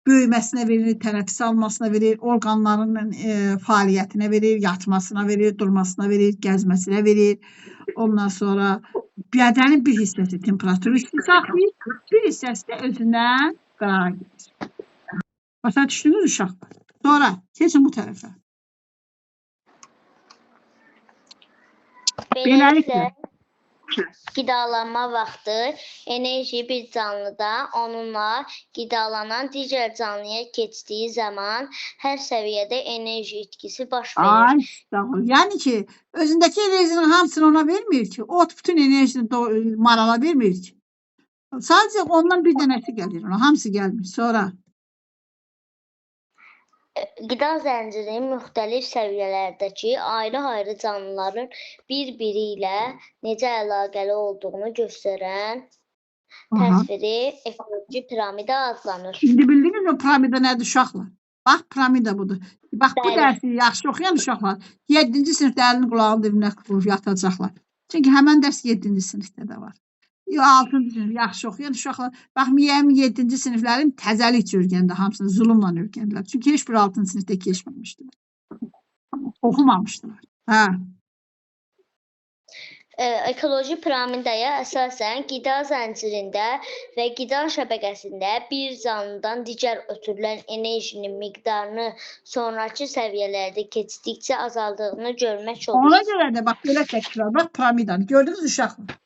Böyüməsinə verir, tənəffüs almasına verir, orqanlarının fəaliyyətinə verir, yatmasına verir, durmasına verir, gəzməsinə verir. Ondan sonra bədənin bir hissəsi temperaturu isti saxlayır, bir hissəsi də özündən qərara gedir. Başa düşdünüz uşaqlar? Sonra keçin bu tərəfə. Beləliklə, qidalanma vaxtı enerji bir canlıda onunla qidalanan digər canlıya keçdiyi zaman hər səviyyədə enerji itkisi baş verir. Ay, sağ ol. Yəni ki, özündəki enerjinin hamısını ona vermir ki. O bütün enerjini marala vermir ki. Sadəcə ondan bir dənəsi gəlir ona. Hamısı gəlmir. Sonra Qida zəncirinin müxtəlif səviyyələrdəki ayrı-ayrı canlıların bir-biri ilə necə əlaqəli olduğunu göstərən təsviri ekoloji piramida adlanır. İndi bildiniz o piramida nədir uşaqlar? Bax, piramida budur. Bax, bu dərsi yaxşı oxuyan uşaqlar 7-ci sinifdə əlini qulağının dibinə qurub yatacaqlar. Çünki həmən dərs 7-ci sinifdə də var. 6-cı sinif yaxşı oxuyan uşaqlar. Bax, miyəmin 7-ci siniflərin təzəlik öyrəndə hamısını zulmla öyrəndilər. Çünki heç bir 6-cı sinifdə keçməmişdilər. Oxumamışdılar. Hə. Ekoloji piramidaya əsasən qida zəncirində və qida şəbəkəsində bir canlıdan digər ötürülən enerjinin miqdarını sonrakı səviyyələrdə keçdikcə azaldığını görmək olur. Ona görə də bax belə çəkirlər. Bax piramidanı gördünüz uşaqlar.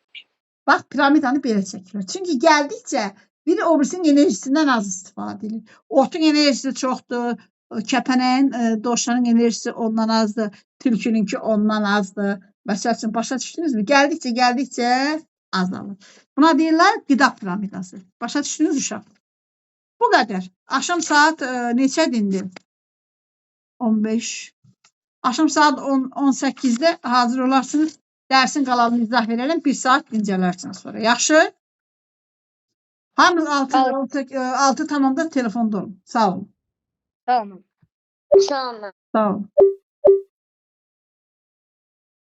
Bax piramidanı belə çəkirlər. Çünki gəldikcə biri o birisinin enerjisindən az istifadə edir. Otun enerjisi çoxdur, kəpənəyin, dovşanın enerjisi ondan azdır, tülkününki ondan azdır. Məsəl üçün başa düşdünüzmü? Gəldikcə azalır. Buna deyirlər qida piramidası. Başa düşdünüz uşaqlar? Bu qədər. Axşam saat neçədir indi? 15. Axşam saat 18-də hazır olarsınız. Dərsin qalanını izah verərəm. 1 saat dincələrsiniz sonra. Yaxşı? Hamınız 6 tamamda telefonda olun. Sağ olun. Tamam. Sağ olun. Sağ olun.